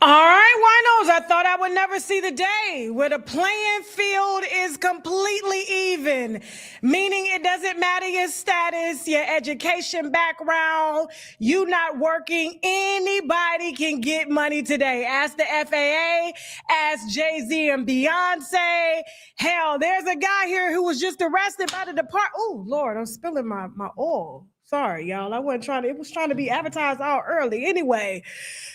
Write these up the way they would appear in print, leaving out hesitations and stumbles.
All right, winos, I thought I would never see the day where the playing field is completely even, meaning it doesn't matter your status, your education background, you not working, anybody can get money today. Ask the FAA, ask Jay-Z and Beyoncé. Hell, there's a guy here who was just arrested by the department. Oh, Lord, I'm spilling my oil. Sorry, y'all. I wasn't trying to, it was trying to be advertised out early. Anyway,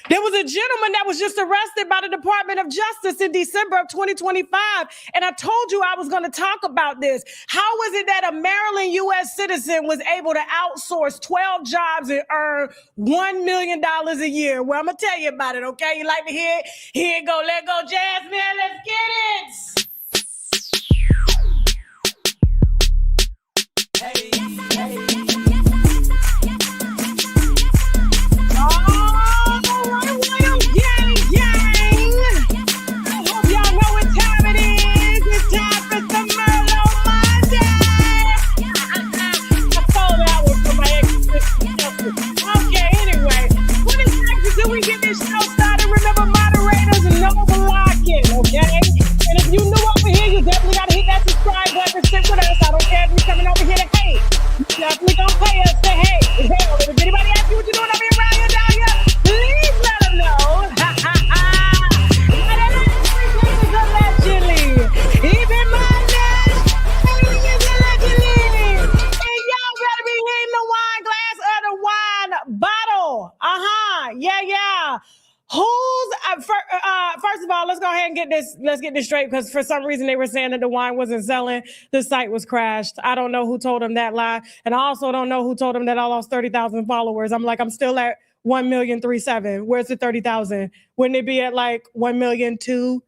there was a gentleman that was just arrested by the Department of Justice in December of 2025. And I told you I was going to talk about this. How is it that a Maryland U.S. citizen was able to outsource 12 jobs and earn $1 million a year? Well, I'm going to tell you about it, okay? You like to hear it? Here it go. Let go, Jasmine. Let's get it. Hey, hey. Definitely gonna pay us to hate. Hell, if anybody asks you what you're doing up here around here, down here, please let them know. Allegedly. Even my name is allegedly. And y'all better be hitting the wine glass or the wine bottle. Yeah. Who's first of all, let's go ahead and get this. Let's get this straight, because for some reason they were saying that the wine wasn't selling. The site was crashed. I don't know who told them that lie, and I also don't know who told them that I lost 30,000 followers. I'm still at 1,037,000. Where's the 30,000? Wouldn't it be at like 1,002,000?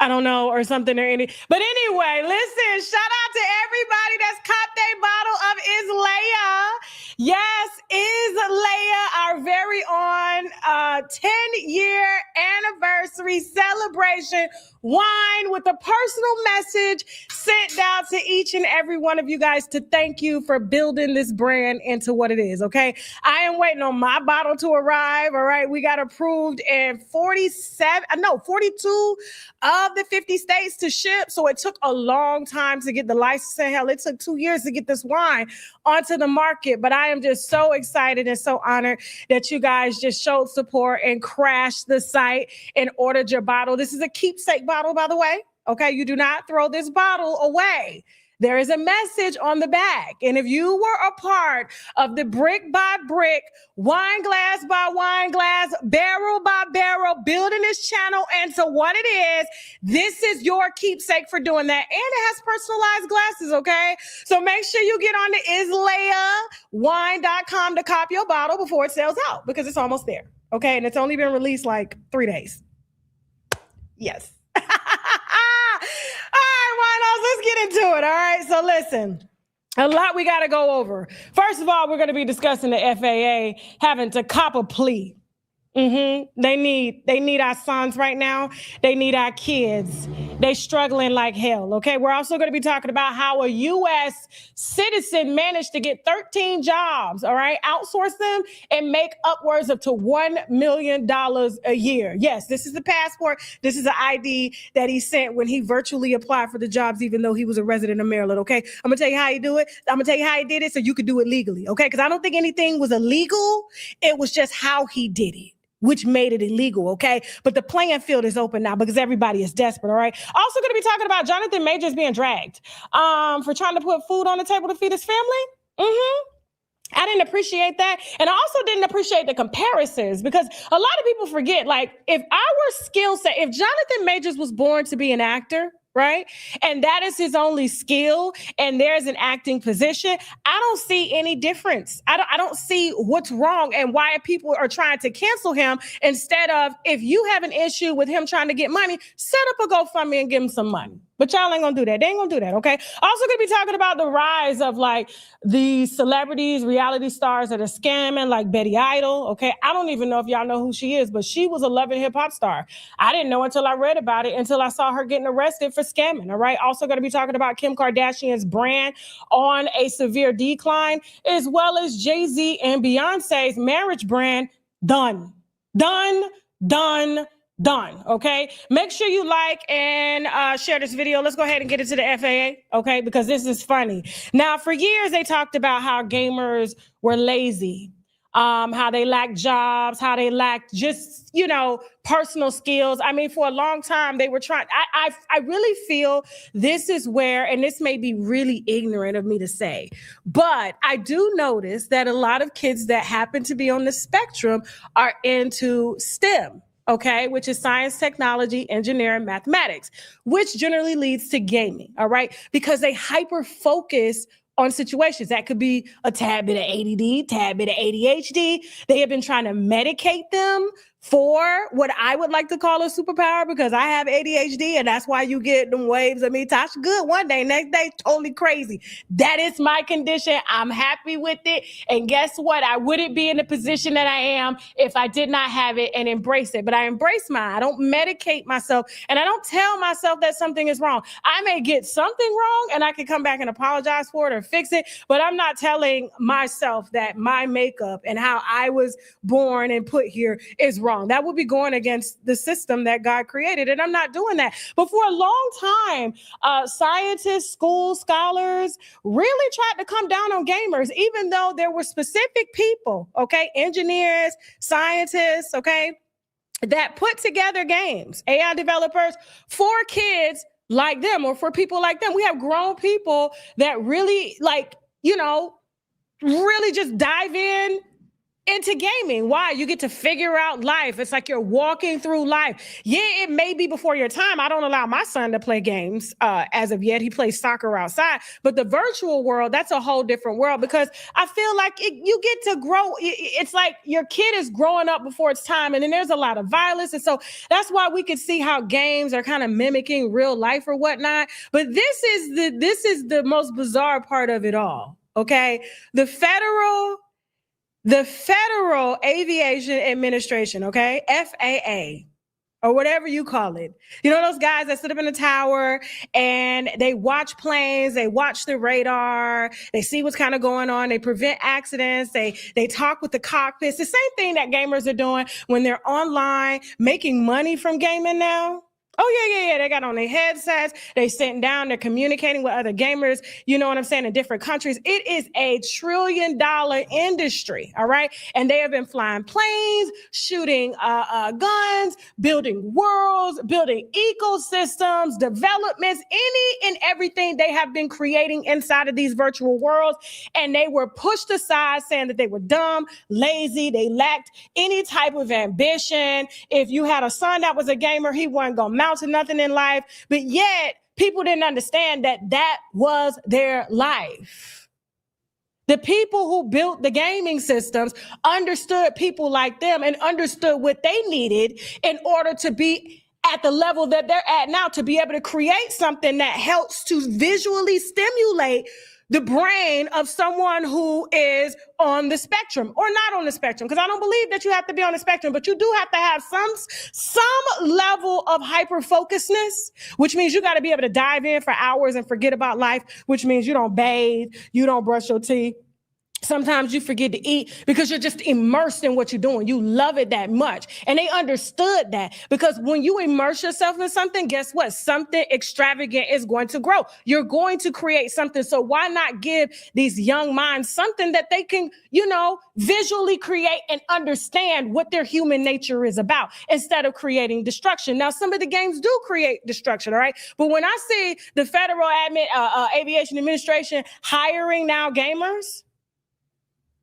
I don't know, or something or any. But anyway, listen, shout out to everybody that's caught their bottle of Islaya. Yes, Islaya, our very own 10-year anniversary celebration wine with a personal message sent down to each and every one of you guys to thank you for building this brand into what it is, okay? I am waiting on my bottle to arrive, all right? We got approved in 42 of the 50 states to ship, so it took a long time to get the licensing. Hell, it took 2 years to get this wine onto the market, but I am just so excited and so honored that you guys just showed support and crashed the site and ordered your bottle. This is a keepsake bottle, by the way. Okay, you do not throw this bottle away. There is a message on the back. And if you were a part of the brick by brick, wine glass by wine glass, barrel by barrel, building this channel into what it is, this is your keepsake for doing that. And it has personalized glasses, okay? So make sure you get on the islayawine.com to cop your bottle before it sells out, because it's almost there, okay? And it's only been released like 3 days. Yes. Let's get into it, all right? So listen, a lot we got to go over. First of all, we're going to be discussing the FAA having to cop a plea. They need our sons right now. They need our kids. They struggling like hell, okay? We're also going to be talking about how a U.S. citizen managed to get 13 jobs, all right? Outsource them and make upwards of to $1 million a year. Yes, this is the passport. This is an ID that he sent when he virtually applied for the jobs, even though he was a resident of Maryland, okay? I'm going to tell you how he do it. I'm going to tell you how he did it so you could do it legally, okay? Because I don't think anything was illegal. It was just how he did it, which made it illegal, okay? But the playing field is open now because everybody is desperate, all right? Also going to be talking about Jonathan Majors being dragged for trying to put food on the table to feed his family. I didn't appreciate that. And I also didn't appreciate the comparisons, because a lot of people forget, like, if our skill set, if Jonathan Majors was born to be an actor, right? And that is his only skill, and there's an acting position, I don't see any difference. I don't see what's wrong and why people are trying to cancel him, instead of, if you have an issue with him trying to get money, set up a GoFundMe and give him some money. But y'all ain't gonna do that. They ain't gonna do that, okay? Also gonna be talking about the rise of like the celebrities, reality stars that are scamming, like Betty Idol, okay? I don't even know if y'all know who she is, but she was a Love and Hip Hop star. I didn't know until I read about it, until I saw her getting arrested for scamming, all right? Also gonna be talking about Kim Kardashian's brand on a severe decline, as well as Jay-Z and Beyonce's marriage brand done. Done. Okay. Make sure you like and share this video. Let's go ahead and get into the FAA. Okay. Because this is funny. Now, for years, they talked about how gamers were lazy, how they lacked jobs, how they lacked just, personal skills. I mean, for a long time, they were trying. I really feel this is where, and this may be really ignorant of me to say, but I do notice that a lot of kids that happen to be on the spectrum are into STEM. Okay, which is science, technology, engineering, mathematics, which generally leads to gaming, all right? Because they hyper focus on situations. That could be a tad bit of ADD, tad bit of ADHD. They have been trying to medicate them for what I would like to call a superpower, because I have ADHD, and that's why you get them waves of me. Tasha good one day, next day, totally crazy. That is my condition. I'm happy with it. And guess what? I wouldn't be in the position that I am if I did not have it and embrace it. But I embrace mine. I don't medicate myself, and I don't tell myself that something is wrong. I may get something wrong, and I can come back and apologize for it or fix it, but I'm not telling myself that my makeup and how I was born and put here is wrong. That would be going against the system that God created, and I'm not doing that. But for a long time, scientists, school scholars really tried to come down on gamers, even though there were specific people, okay, engineers, scientists, okay, that put together games, AI developers for kids like them or for people like them. We have grown people that really really just dive into gaming. Why? You get to figure out life. It's like you're walking through life. Yeah, it may be before your time. I don't allow my son to play games as of yet. He plays soccer outside. But the virtual world, that's a whole different world, because I feel like you get to grow. It's like your kid is growing up before its time, and then there's a lot of violence. And so that's why we could see how games are kind of mimicking real life or whatnot. But this is the most bizarre part of it all. Okay. The Federal Aviation Administration, okay, FAA, or whatever you call it. You know those guys that sit up in the tower and they watch planes, they watch the radar, they see what's kind of going on, they prevent accidents, they talk with the cockpits. The same thing that gamers are doing when they're online making money from gaming now. Oh, yeah. They got on their headsets. They sitting down. They're communicating with other gamers, you know what I'm saying, in different countries. It is a $1 trillion industry, all right? And they have been flying planes, shooting guns, building worlds, building ecosystems, developments, any and everything they have been creating inside of these virtual worlds. And they were pushed aside, saying that they were dumb, lazy, they lacked any type of ambition. If you had a son that was a gamer, he wasn't going to to nothing in life, but yet people didn't understand that was their life. The people who built the gaming systems understood people like them and understood what they needed in order to be at the level that they're at now, to be able to create something that helps to visually stimulate the brain of someone who is on the spectrum or not on the spectrum. Because I don't believe that you have to be on the spectrum, but you do have to have some level of hyper-focusedness, which means you got to be able to dive in for hours and forget about life, which means you don't bathe, you don't brush your teeth. Sometimes you forget to eat because you're just immersed in what you're doing. You love it that much. And they understood that, because when you immerse yourself in something, guess what? Something extravagant is going to grow. You're going to create something. So why not give these young minds something that they can, visually create and understand what their human nature is about, instead of creating destruction. Now, some of the games do create destruction, all right? But when I see the Federal Aviation Administration hiring now gamers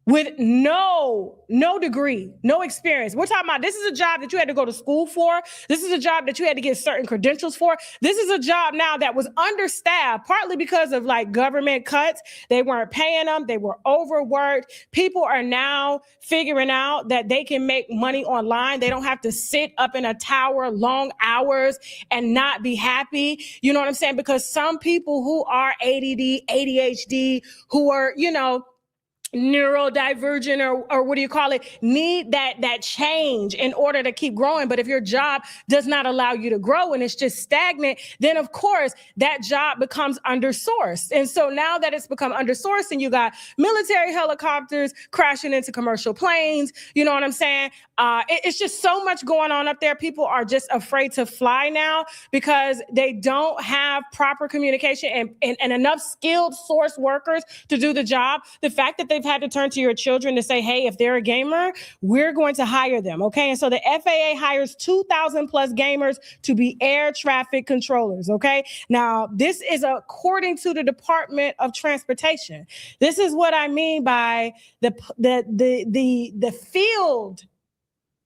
with no degree, no experience. We're talking about, this is a job that you had to go to school for. This is a job that you had to get certain credentials for. This is a job now that was understaffed, partly because of government cuts. They weren't paying them. They were overworked. People are now figuring out that they can make money online. They don't have to sit up in a tower long hours and not be happy. You know what I'm saying? Because some people who are ADD, ADHD, who are, neurodivergent or what do you call it, need that change in order to keep growing. But if your job does not allow you to grow and it's just stagnant, then of course that job becomes undersourced. And so now that it's become undersourced and you got military helicopters crashing into commercial planes, you know what I'm saying? It's just so much going on up there. People are just afraid to fly now because they don't have proper communication and enough skilled source workers to do the job. The fact that they've had to turn to your children to say, hey, if they're a gamer, we're going to hire them, okay? And so the FAA hires 2,000 plus gamers to be air traffic controllers, okay? Now, this is according to the Department of Transportation. This is what I mean by the field.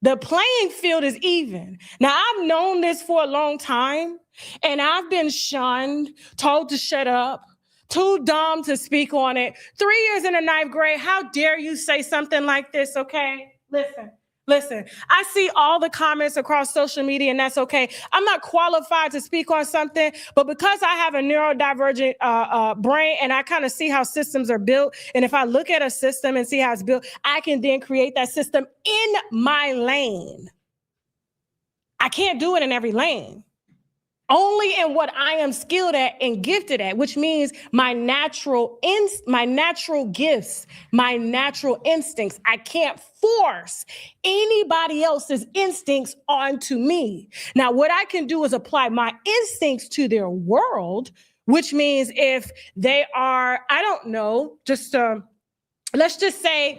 The playing field is even. Now, I've known this for a long time, and I've been shunned, told to shut up, too dumb to speak on it. 3 years in the 9th grade, how dare you say something like this, okay? Listen, I see all the comments across social media, and that's okay. I'm not qualified to speak on something, but because I have a neurodivergent brain and I kind of see how systems are built, and if I look at a system and see how it's built, I can then create that system in my lane. I can't do it in every lane. Only in what I am skilled at and gifted at, which means my natural gifts, my natural instincts. I can't force anybody else's instincts onto me. Now, what I can do is apply my instincts to their world, which means if they are, I don't know, let's just say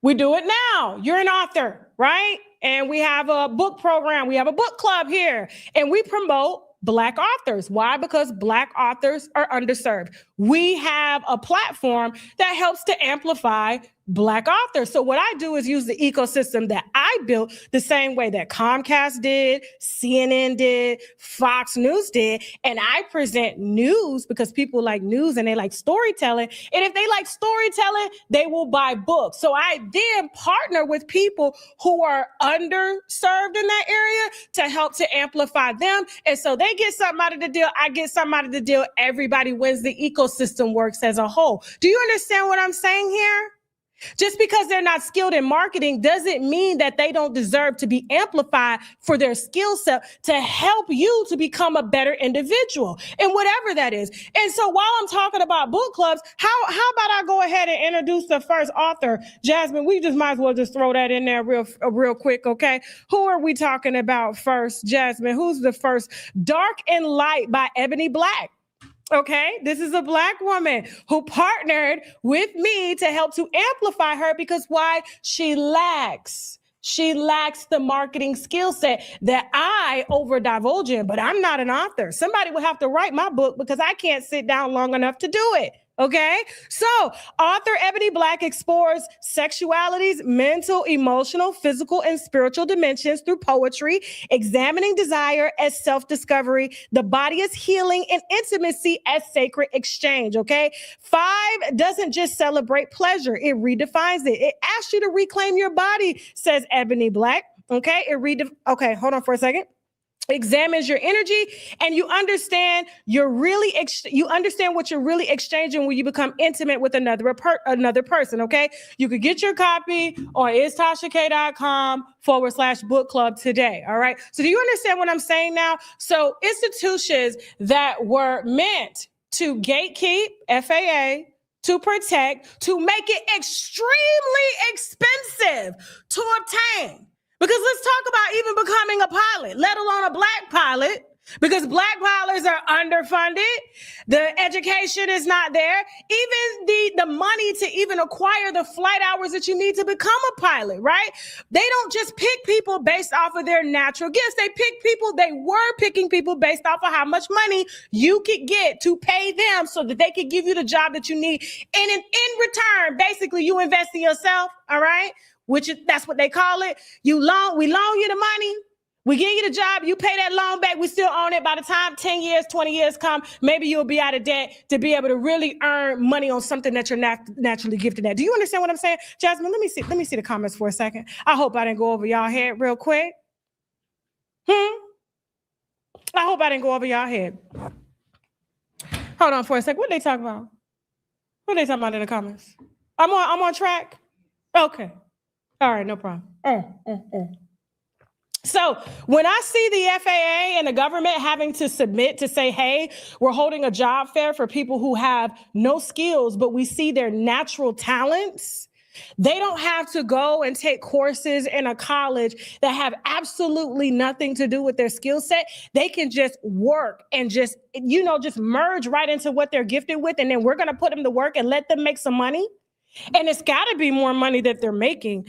we do it now. You're an author, right? And we have a book program. We have a book club here, and we promote Black authors. Why? Because Black authors are underserved. We have a platform that helps to amplify Black authors. So what I do is use the ecosystem that I built the same way that Comcast did, CNN did, Fox News did, and I present news because people like news and they like storytelling. And if they like storytelling, they will buy books. So I then partner with people who are underserved in that area to help to amplify them. And so they get something out of the deal. I get something out of the deal. Everybody wins. The ecosystem works as a whole. Do you understand what I'm saying here? Just because they're not skilled in marketing doesn't mean that they don't deserve to be amplified for their skill set to help you to become a better individual and whatever that is. And so while I'm talking about book clubs, how about I go ahead and introduce the first author? Jasmine, we just might as well just throw that in there real quick, okay? Who are we talking about first, Jasmine? Who's the first? Dark and Light by Ebony Black. Okay, this is a Black woman who partnered with me to help to amplify her because why? She lacks the marketing skill set that I over divulge in, but I'm not an author. Somebody would have to write my book because I can't sit down long enough to do it. Okay, so author Ebony Black explores sexuality's mental, emotional, physical, and spiritual dimensions through poetry, examining desire as self-discovery, the body as healing, and intimacy as sacred exchange. Okay, 5 doesn't just celebrate pleasure, it redefines it. It asks you to reclaim your body, says Ebony Black. Okay, okay, hold on for a second. Examines your energy, and you understand what you're really exchanging when you become intimate with another person. Okay, you could get your copy on isTashaK.com/book club today. All right. So do you understand what I'm saying now? So institutions that were meant to gatekeep, FAA, to protect, to make it extremely expensive to obtain. Because let's talk about even becoming a pilot, let alone a Black pilot, because Black pilots are underfunded. The education is not there. Even the money to even acquire the flight hours that you need to become a pilot, right? They don't just pick people based off of their natural gifts. They were picking people based off of how much money you could get to pay them so that they could give you the job that you need. And in return, basically you invest in yourself, all right? That's what they call it. We loan you the money. We give you the job. You pay that loan back. We still own it. By the time 10 years, 20 years come, maybe you'll be out of debt to be able to really earn money on something that you're naturally gifted at. Do you understand what I'm saying? Jasmine, let me see the comments for a second. I hope I didn't go over y'all head real quick. I hope I didn't go over y'all head. Hold on for a second. What they talking about? What they talking about in the comments? I'm on track. Okay. All right, no problem. So when I see the FAA and the government having to submit to say, hey, we're holding a job fair for people who have no skills, but we see their natural talents, they don't have to go and take courses in a college that have absolutely nothing to do with their skill set. They can just work and just merge right into what they're gifted with. And then we're going to put them to work and let them make some money. And it's got to be more money that they're making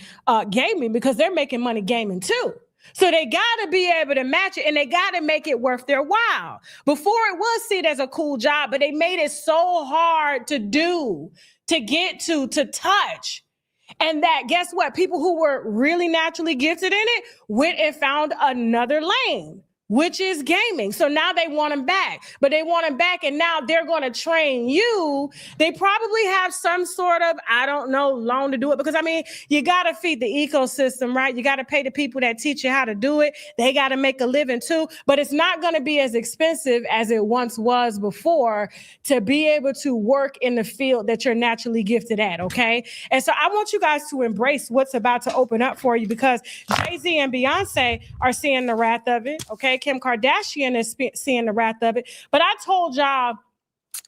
gaming, because they're making money gaming too. So they got to be able to match it, and they got to make it worth their while. Before, it was seen as a cool job, but they made it so hard to do, to get to touch. And that, guess what? People who were really naturally gifted in it went and found another lane, which is gaming. So now they want them back, but they want them back, and now they're going to train you. They probably have some sort of, I don't know, loan to do it, because I mean, you got to feed the ecosystem, right? You got to pay the people that teach you how to do it. They got to make a living too, but it's not going to be as expensive as it once was before to be able to work in the field that you're naturally gifted at, okay? And so I want you guys to embrace what's about to open up for you, because Jay-Z and Beyoncé are seeing the wrath of it, okay? Kim Kardashian is seeing the wrath of it. But I told y'all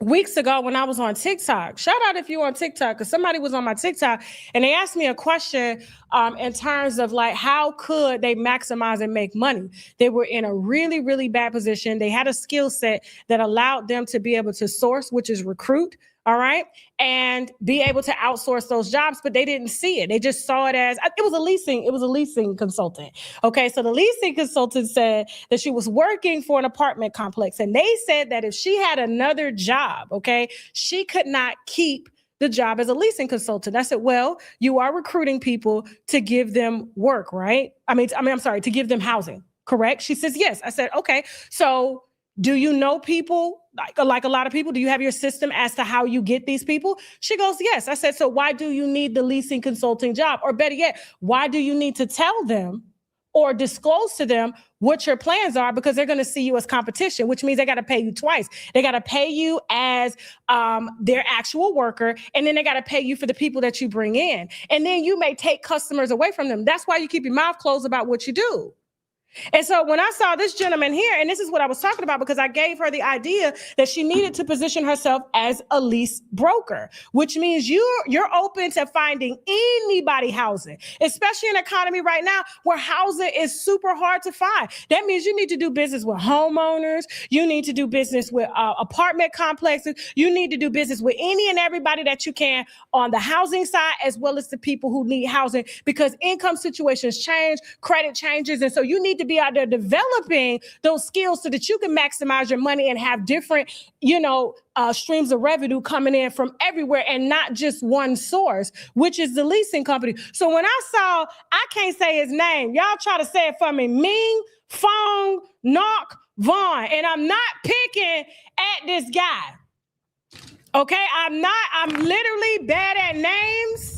weeks ago when I was on TikTok, shout out if you're on TikTok, because somebody was on my TikTok and they asked me a question in terms of like, how could they maximize and make money? They were in a really, really bad position. They had a skill set that allowed them to be able to source, which is recruit. All right. And be able to outsource those jobs, but they didn't see it. They just saw it as, it was a leasing consultant. Okay. So the leasing consultant said that she was working for an apartment complex, and they said that if she had another job, okay, she could not keep the job as a leasing consultant. I said, well, you are recruiting people to give them work, right? I'm sorry, to give them housing, correct? She says, yes. I said, okay. So do you know people, like a lot of people? Do you have your system as to how you get these people? She goes, yes. I said, so why do you need the leasing consulting job? Or better yet, why do you need to tell them or disclose to them what your plans are? Because they're going to see you as competition, which means they got to pay you twice. They got to pay you as their actual worker, and then they got to pay you for the people that you bring in. And then you may take customers away from them. That's why you keep your mouth closed about what you do. And so when I saw this gentleman here, and this is what I was talking about, because I gave her the idea that she needed to position herself as a lease broker, which means you're open to finding anybody housing, especially in an economy right now where housing is super hard to find. That means you need to do business with homeowners. You need to do business with apartment complexes. You need to do business with any and everybody that you can on the housing side, as well as the people who need housing, because income situations change, credit changes. And so you need to be out there developing those skills so that you can maximize your money and have different, streams of revenue coming in from everywhere and not just one source, which is the leasing company. So when I can't say his name. Y'all try to say it for me. Ming Fong Nok Vaughn. And I'm not picking at this guy. Okay, I'm literally bad at names.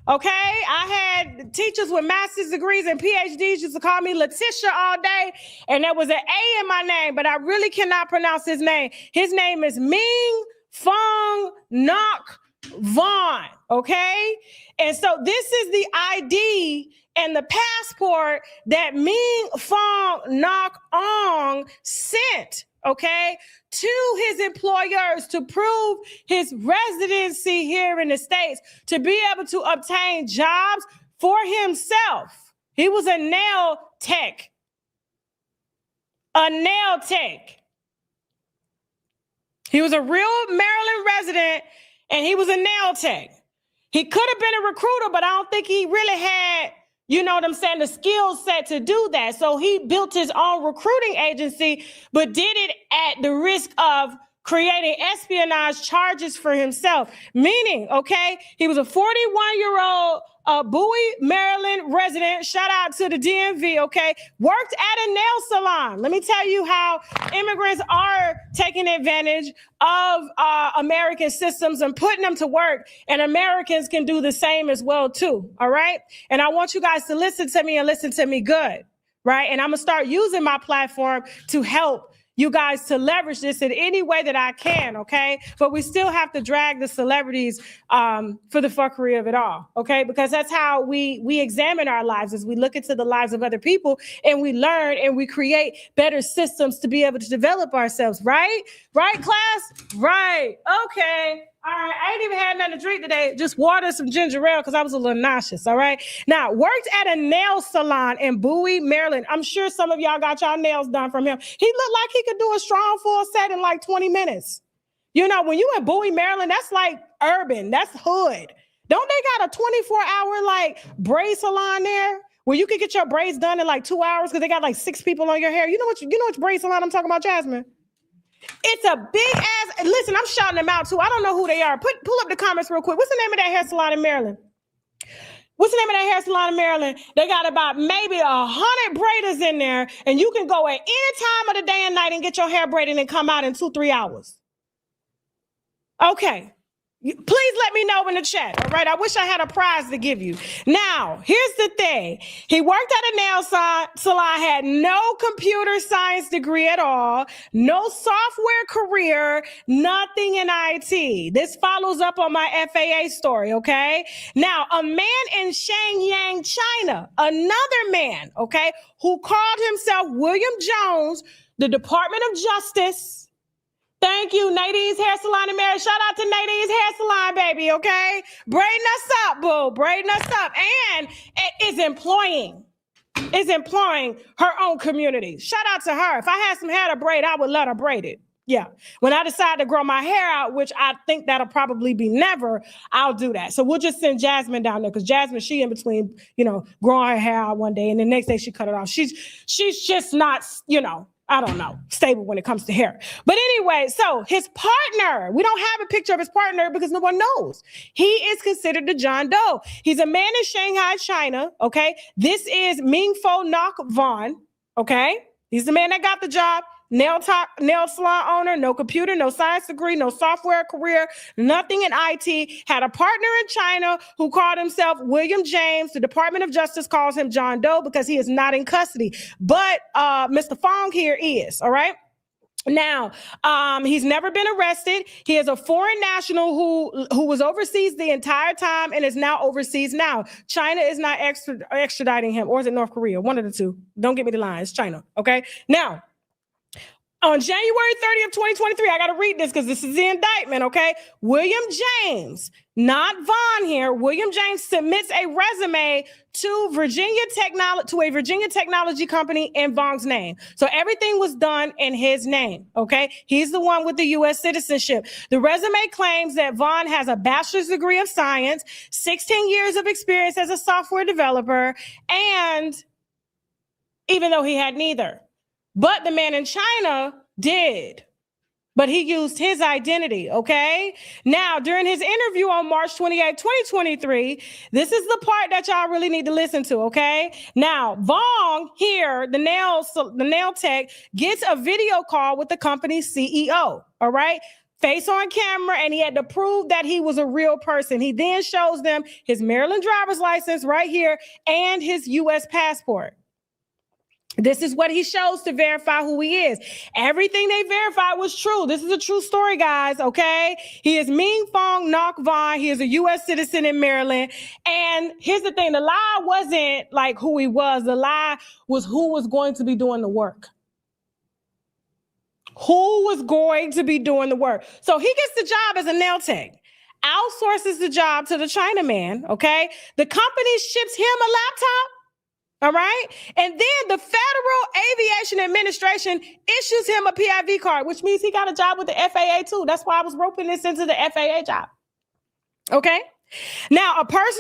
Okay, I had teachers with master's degrees and PhDs used to call me Letitia all day, and there was an A in my name, but I really cannot pronounce his name. His name is Ming Fong Nok Vaughn, okay? And so this is the ID and the passport that Ming Fong Nok Ong sent, okay, to his employers to prove his residency here in the States, to be able to obtain jobs for himself. He was a nail tech. He was a real Maryland resident, and he was a nail tech. He could have been a recruiter, but I don't think he really had, the skill set to do that. So he built his own recruiting agency, but did it at the risk of creating espionage charges for himself. Meaning, okay, he was a 41-year-old Bowie, Maryland resident. Shout out to the DMV, okay? Worked at a nail salon. Let me tell you how immigrants are taking advantage of American systems and putting them to work. And Americans can do the same as well, too, all right? And I want you guys to listen to me and listen to me good, right? And I'm going to start using my platform to help you guys to leverage this in any way that I can, okay? But we still have to drag the celebrities for the fuckery of it all, okay? Because that's how we examine our lives, as we look into the lives of other people and we learn and we create better systems to be able to develop ourselves, right? Right, class? Right. Okay. All right, I ain't even had nothing to drink today. Just water, some ginger ale, because I was a little nauseous, all right? Now, worked at a nail salon in Bowie, Maryland. I'm sure some of y'all got y'all nails done from him. He looked like he could do a strong full set in like 20 minutes. You know, when you in Bowie, Maryland, that's like urban. That's hood. Don't they got a 24-hour like braid salon there where you could get your braids done in like 2 hours because they got like 6 people on your hair? You know which braid salon I'm talking about, Jasmine? It's a big ass. Listen, I'm shouting them out too. I don't know who they are. Pull up the comments real quick. What's the name of that hair salon in Maryland? What's the name of that hair salon in Maryland? They got about maybe 100 braiders in there, and you can go at any time of the day and night and get your hair braided and come out in 2-3 hours. Okay. Please let me know in the chat, all right? I wish I had a prize to give you. Now, here's the thing. He worked at a nail salon, had no computer science degree at all, no software career, nothing in IT. This follows up on my FAA story, okay? Now, a man in Shenyang, China, another man, okay, who called himself William Jones, the Department of Justice. Thank you, Nadine's Hair Salon in Maryland. Shout out to Nadine's Hair Salon, baby, okay? Braiding us up, boo. Braiding us up. And is employing her own community. Shout out to her. If I had some hair to braid, I would let her braid it. Yeah. When I decide to grow my hair out, which I think that'll probably be never, I'll do that. So we'll just send Jasmine down there because Jasmine, she in between, growing her hair out one day and the next day she cut it off. She's just not, I don't know, stable when it comes to hair. But anyway, so his partner, we don't have a picture of his partner because no one knows. He is considered the John Doe. He's a man in Shanghai, China, okay? This is Ming-Fo Ngoc Vaughn, okay? He's the man that got the job. Nail salon owner, no computer, no science degree, no software career, nothing in IT, had a partner in China who called himself William James. The Department of Justice calls him John Doe because he is not in custody. But Mr. Fong here is, all right? Now, he's never been arrested. He is a foreign national who was overseas the entire time and is now overseas now. China is not extraditing him, or is it North Korea? One of the two. Don't get me the line. It's China, okay? Now, on January 30th, 2023, I got to read this because this is the indictment, okay? William James, not Vaughn here, William James submits a resume to a Virginia technology company in Vaughn's name. So everything was done in his name, okay? He's the one with the U.S. citizenship. The resume claims that Vaughn has a bachelor's degree of science, 16 years of experience as a software developer, and even though he had neither. But the man in China did. But he used his identity, okay? Now, during his interview on March 28, 2023, this is the part that y'all really need to listen to, okay? Now, Vaughn here, the nail tech, gets a video call with the company's CEO, all right? Face on camera, and he had to prove that he was a real person. He then shows them his Maryland driver's license right here and his U.S. passport. This is what he shows to verify who he is. Everything they verified was true. This is a true story, guys, okay? He is Ming-Fo Ngoc Vaughn. He is a U.S. citizen in Maryland. And here's the thing. The lie wasn't like who he was. The lie was who was going to be doing the work. Who was going to be doing the work? So he gets the job as a nail tech. Outsources the job to the Chinaman, okay? The company ships him a laptop. All right. And then the Federal Aviation Administration issues him a PIV card, which means he got a job with the FAA too. That's why I was roping this into the FAA job. Okay. Now, a PIV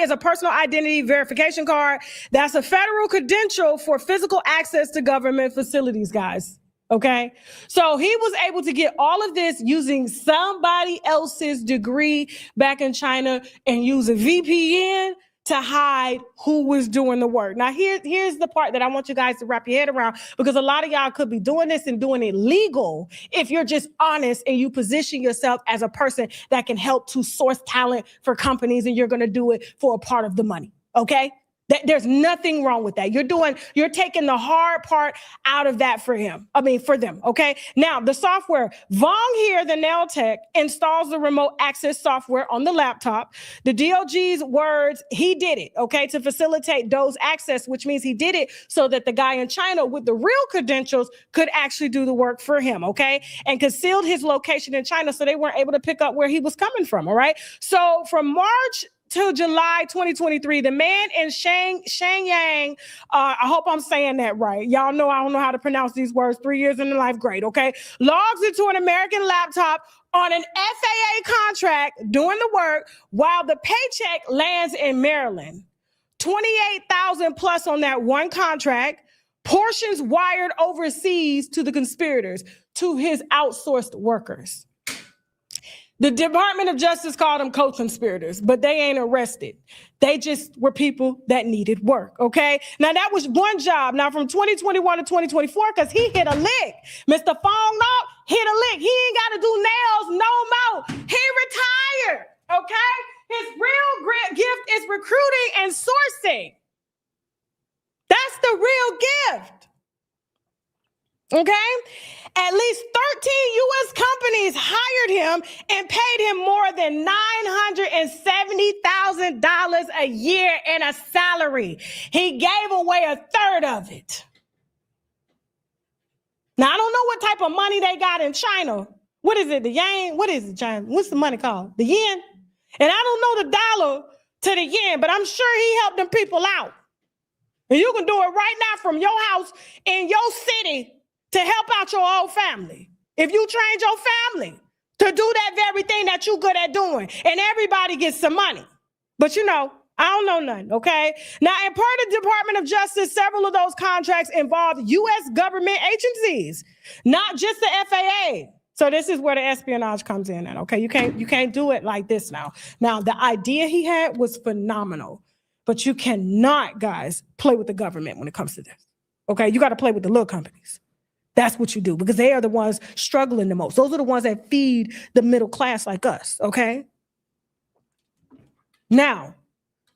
is a personal identity verification card. That's a federal credential for physical access to government facilities, guys. Okay. So he was able to get all of this using somebody else's degree back in China and use a VPN to hide who was doing the work. Now, here's the part that I want you guys to wrap your head around, because a lot of y'all could be doing this and doing it legal if you're just honest and you position yourself as a person that can help to source talent for companies, and you're going to do it for a part of the money. Okay. There's nothing wrong with that. You're taking the hard part out of that for them. Okay. Now the software, Vong here, the nail tech, installs the remote access software on the laptop. The DOG's words, he did it, okay, to facilitate those access, which means he did it so that the guy in China with the real credentials could actually do the work for him, okay, and concealed his location in China so they weren't able to pick up where he was coming from, all right? So from March to July 2023, the man in Shenyang, I hope I'm saying that right. Y'all know I don't know how to pronounce these words. 3 years in the life grade, okay? Logs into an American laptop on an FAA contract doing the work while the paycheck lands in Maryland. 28,000 plus on that one contract, portions wired overseas to the conspirators, to his outsourced workers. The Department of Justice called them co-conspirators, but they ain't arrested. They just were people that needed work, okay? Now, that was one job. Now, from 2021 to 2024, because he hit a lick. Mr. Fong Nok hit a lick. He ain't got to do nails no more. He retired, okay? His real gift is recruiting and sourcing. That's the real gift. Okay? At least 13 U.S. companies hired him and paid him more than $970,000 a year in a salary. He gave away a third of it. Now, I don't know what type of money they got in China. What is it? The yang? What is it, China? What's the money called? The yen? And I don't know the dollar to the yen, but I'm sure he helped them people out. And you can do it right now from your house in your city to help out your whole family. If you trained your family to do that very thing that you're good at doing, and everybody gets some money. But I don't know nothing, okay? Now, in part of the Department of Justice, several of those contracts involved U.S. government agencies, not just the FAA. So this is where the espionage comes in, okay? You can't do it like this now. Now, the idea he had was phenomenal, but you cannot, guys, play with the government when it comes to this, okay? You got to play with the little companies. That's what you do, because they are the ones struggling the most. Those are the ones that feed the middle class like us, okay? Now,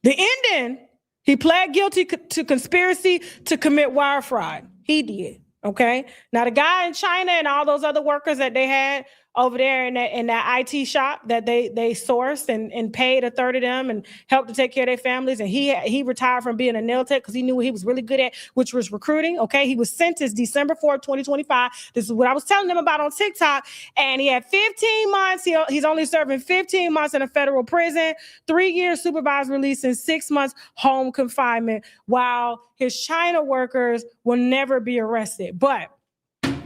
the ending, he pled guilty to conspiracy to commit wire fraud. He did, okay? Now, the guy in China and all those other workers that they had over there in that IT shop that they sourced and paid a third of them and helped to take care of their families. And he retired from being a nail tech because he knew what he was really good at, which was recruiting. Okay. He was sentenced December 4th, 2025. This is what I was telling them about on TikTok. And he had 15 months. He's only serving 15 months in a federal prison, 3 years supervised release, and 6 months home confinement, while his China workers will never be arrested. But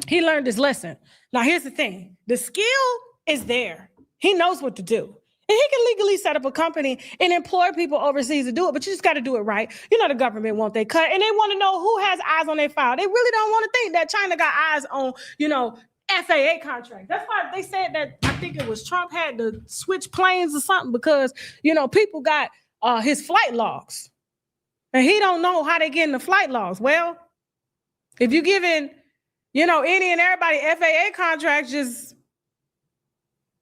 he learned his lesson. Now, here's the thing. The skill is there. He knows what to do. And he can legally set up a company and employ people overseas to do it, but you just got to do it right. The government want they cut, and they want to know who has eyes on their file. They really don't want to think that China got eyes on, FAA contract. That's why they said that, I think it was Trump had to switch planes or something because, people got his flight logs. And he don't know how they get in the flight logs. Well, if you give in, any and everybody FAA contracts,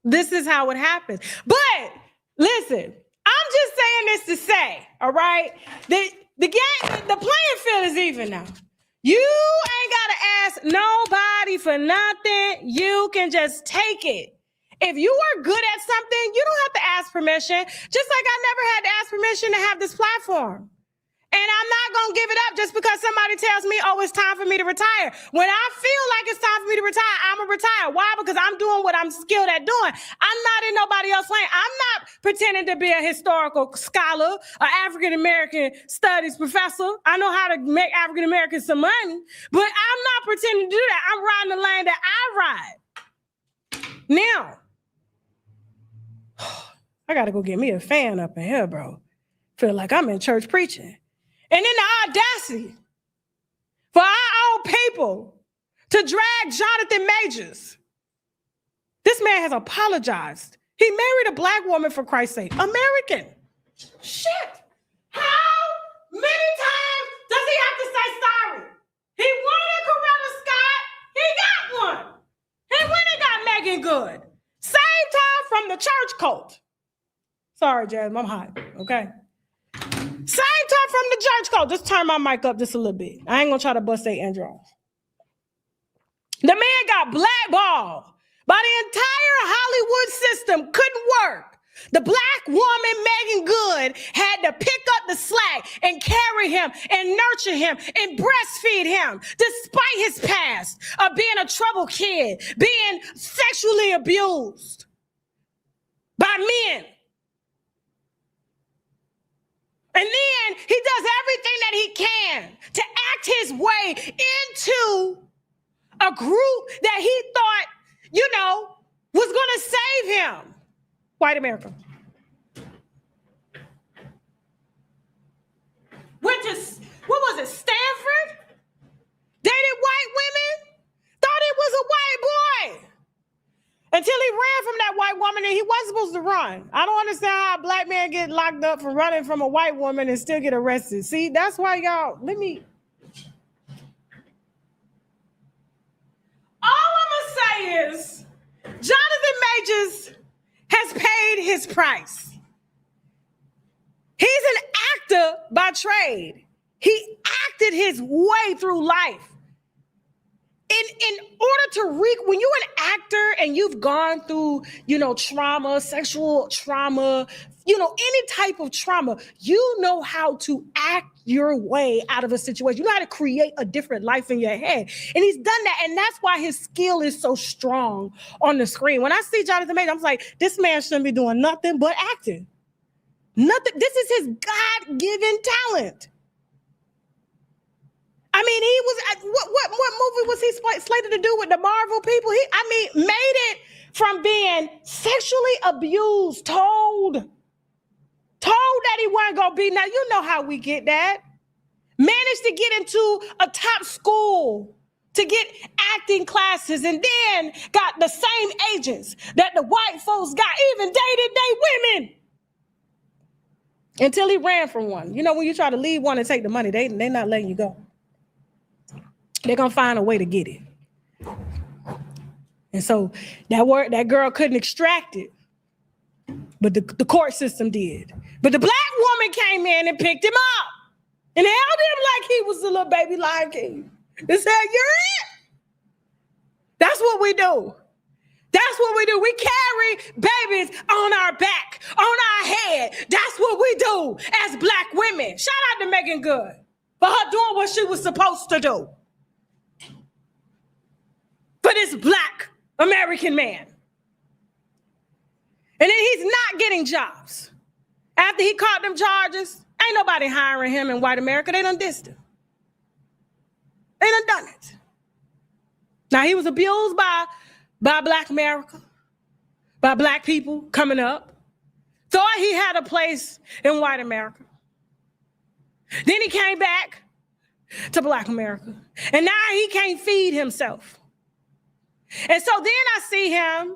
this is how it happens. But listen, I'm just saying this to say, all right, the playing field is even now. You ain't got to ask nobody for nothing. You can just take it. If you are good at something, you don't have to ask permission. Just like I never had to ask permission to have this platform. And I'm not going to give it up just because somebody tells me, oh, it's time for me to retire. When I feel like it's time for me to retire, I'm going to retire. Why? Because I'm doing what I'm skilled at doing. I'm not in nobody else's lane. I'm not pretending to be a historical scholar, an African-American studies professor. I know how to make African-Americans some money, but I'm not pretending to do that. I'm riding the lane that I ride. Now, I got to go get me a fan up in here, bro. Feel like I'm in church preaching. And then the audacity for our own people to drag Jonathan Majors. This man has apologized. He married a black woman, for Christ's sake. American. Shit. How many times does he have to say sorry? He wanted Coretta Scott. He got one. He went and got Megan Good. Saved her from the church cult. Sorry, Jasmine, I'm hot, okay? Saved her from the church code. Just turn my mic up just a little bit. I ain't gonna try to bust their eardrums. The man got blackballed by the entire Hollywood system. Couldn't work. The black woman, Megan Good, had to pick up the slack and carry him and nurture him and breastfeed him, despite his past of being a troubled kid, being sexually abused by men. And then he does everything that he can to act his way into a group that he thought, was going to save him. White America. Went to, what was it, Stanford? Dated white women? Thought he was a white boy. Until he ran from that white woman and he wasn't supposed to run. I don't understand how a black man get locked up for running from a white woman and still get arrested. See, that's why y'all, all I'm going to say is Jonathan Majors has paid his price. He's an actor by trade. He acted his way through life. In order to when you're an actor and you've gone through, trauma, sexual trauma, any type of trauma, you know how to act your way out of a situation. You know how to create a different life in your head. And he's done that. And that's why his skill is so strong on the screen. When I see Jonathan Majors, I'm like, this man shouldn't be doing nothing but acting. Nothing. This is his God-given talent. I mean, he was, what movie was he slated to do with the Marvel people? Made it from being sexually abused, told that he wasn't going to be. Now, you know how we get that. Managed to get into a top school to get acting classes and then got the same agents that the white folks got, even dated they women. Until he ran from one. When you try to leave one and take the money, they're not letting you go. They're going to find a way to get it. And so that girl couldn't extract it. But the court system did. But the black woman came in and picked him up. And held him like he was a little baby Lion King. They said, you're it. That's what we do. That's what we do. We carry babies on our back, on our head. That's what we do as black women. Shout out to Megan Good for her doing what she was supposed to do. For this black American man. And then he's not getting jobs. After he caught them charges, ain't nobody hiring him in white America. They done dissed him. They done it. Now, he was abused by black America, by black people coming up. Thought he had a place in white America. Then he came back to black America. And now he can't feed himself. And so then I see him,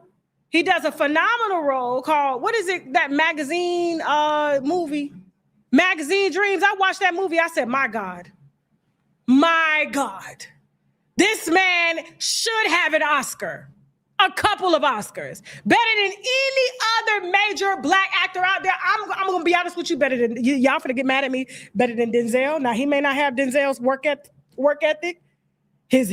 he does a phenomenal role called, what is it, that magazine movie? Magazine Dreams. I watched that movie. I said, my God, this man should have an Oscar, a couple of Oscars, better than any other major black actor out there. I'm going to be honest with you, better than, y'all finna get mad at me, better than Denzel. Now, he may not have Denzel's work ethic, his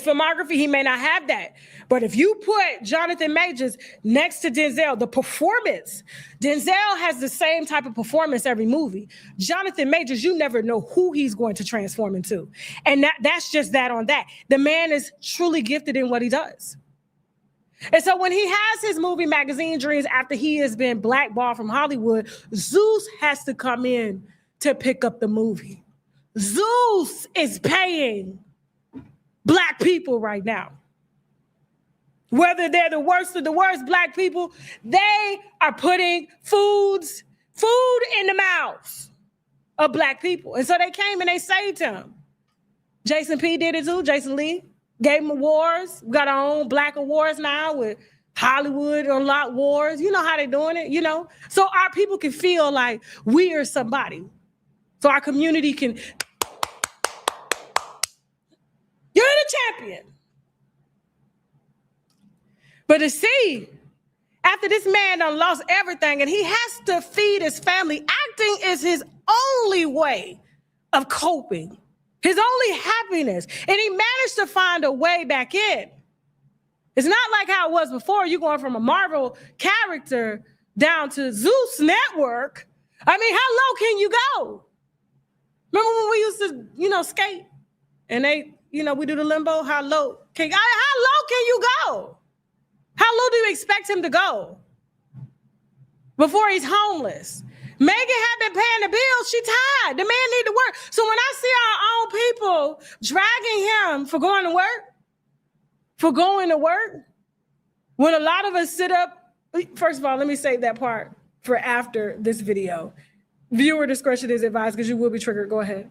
filmography, he may not have that. But if you put Jonathan Majors next to Denzel, the performance, Denzel has the same type of performance every movie. Jonathan Majors, you never know who he's going to transform into. And that's just that on that. The man is truly gifted in what he does. And so when he has his movie Magazine Dreams, after he has been blackballed from Hollywood, Zeus has to come in to pick up the movie. Zeus is paying black people right now. Whether they're the worst of the worst black people, they are putting food in the mouths of black people. And so they came and they saved him. Jason P did it too, Jason Lee. Gave him awards. We got our own black awards now with Hollywood Unlocked Wars. You know how they're doing it, So our people can feel like we are somebody. So our community can, you're the champion. But to see, After this man done lost everything and he has to feed his family, acting is his only way of coping, his only happiness. And he managed to find a way back in. It's not like how it was before. You going from a Marvel character down to Zeus Network. I mean, how low can you go? Remember when we used to, skate? And they, we do the limbo. How low can you go? How low do you expect him to go before he's homeless? Megan had been paying the bills. She tired. The man need to work. So when I see our own people dragging him for going to work, when a lot of us sit up, first of all, let me save that part for after this video. Viewer discretion is advised because you will be triggered. Go ahead.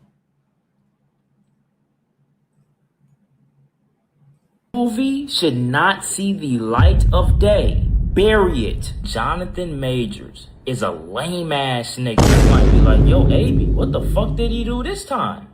Movie should not see the light of day. Bury it. Jonathan Majors is a lame ass nigga. You might be like, yo, Aby, what the fuck did he do this time?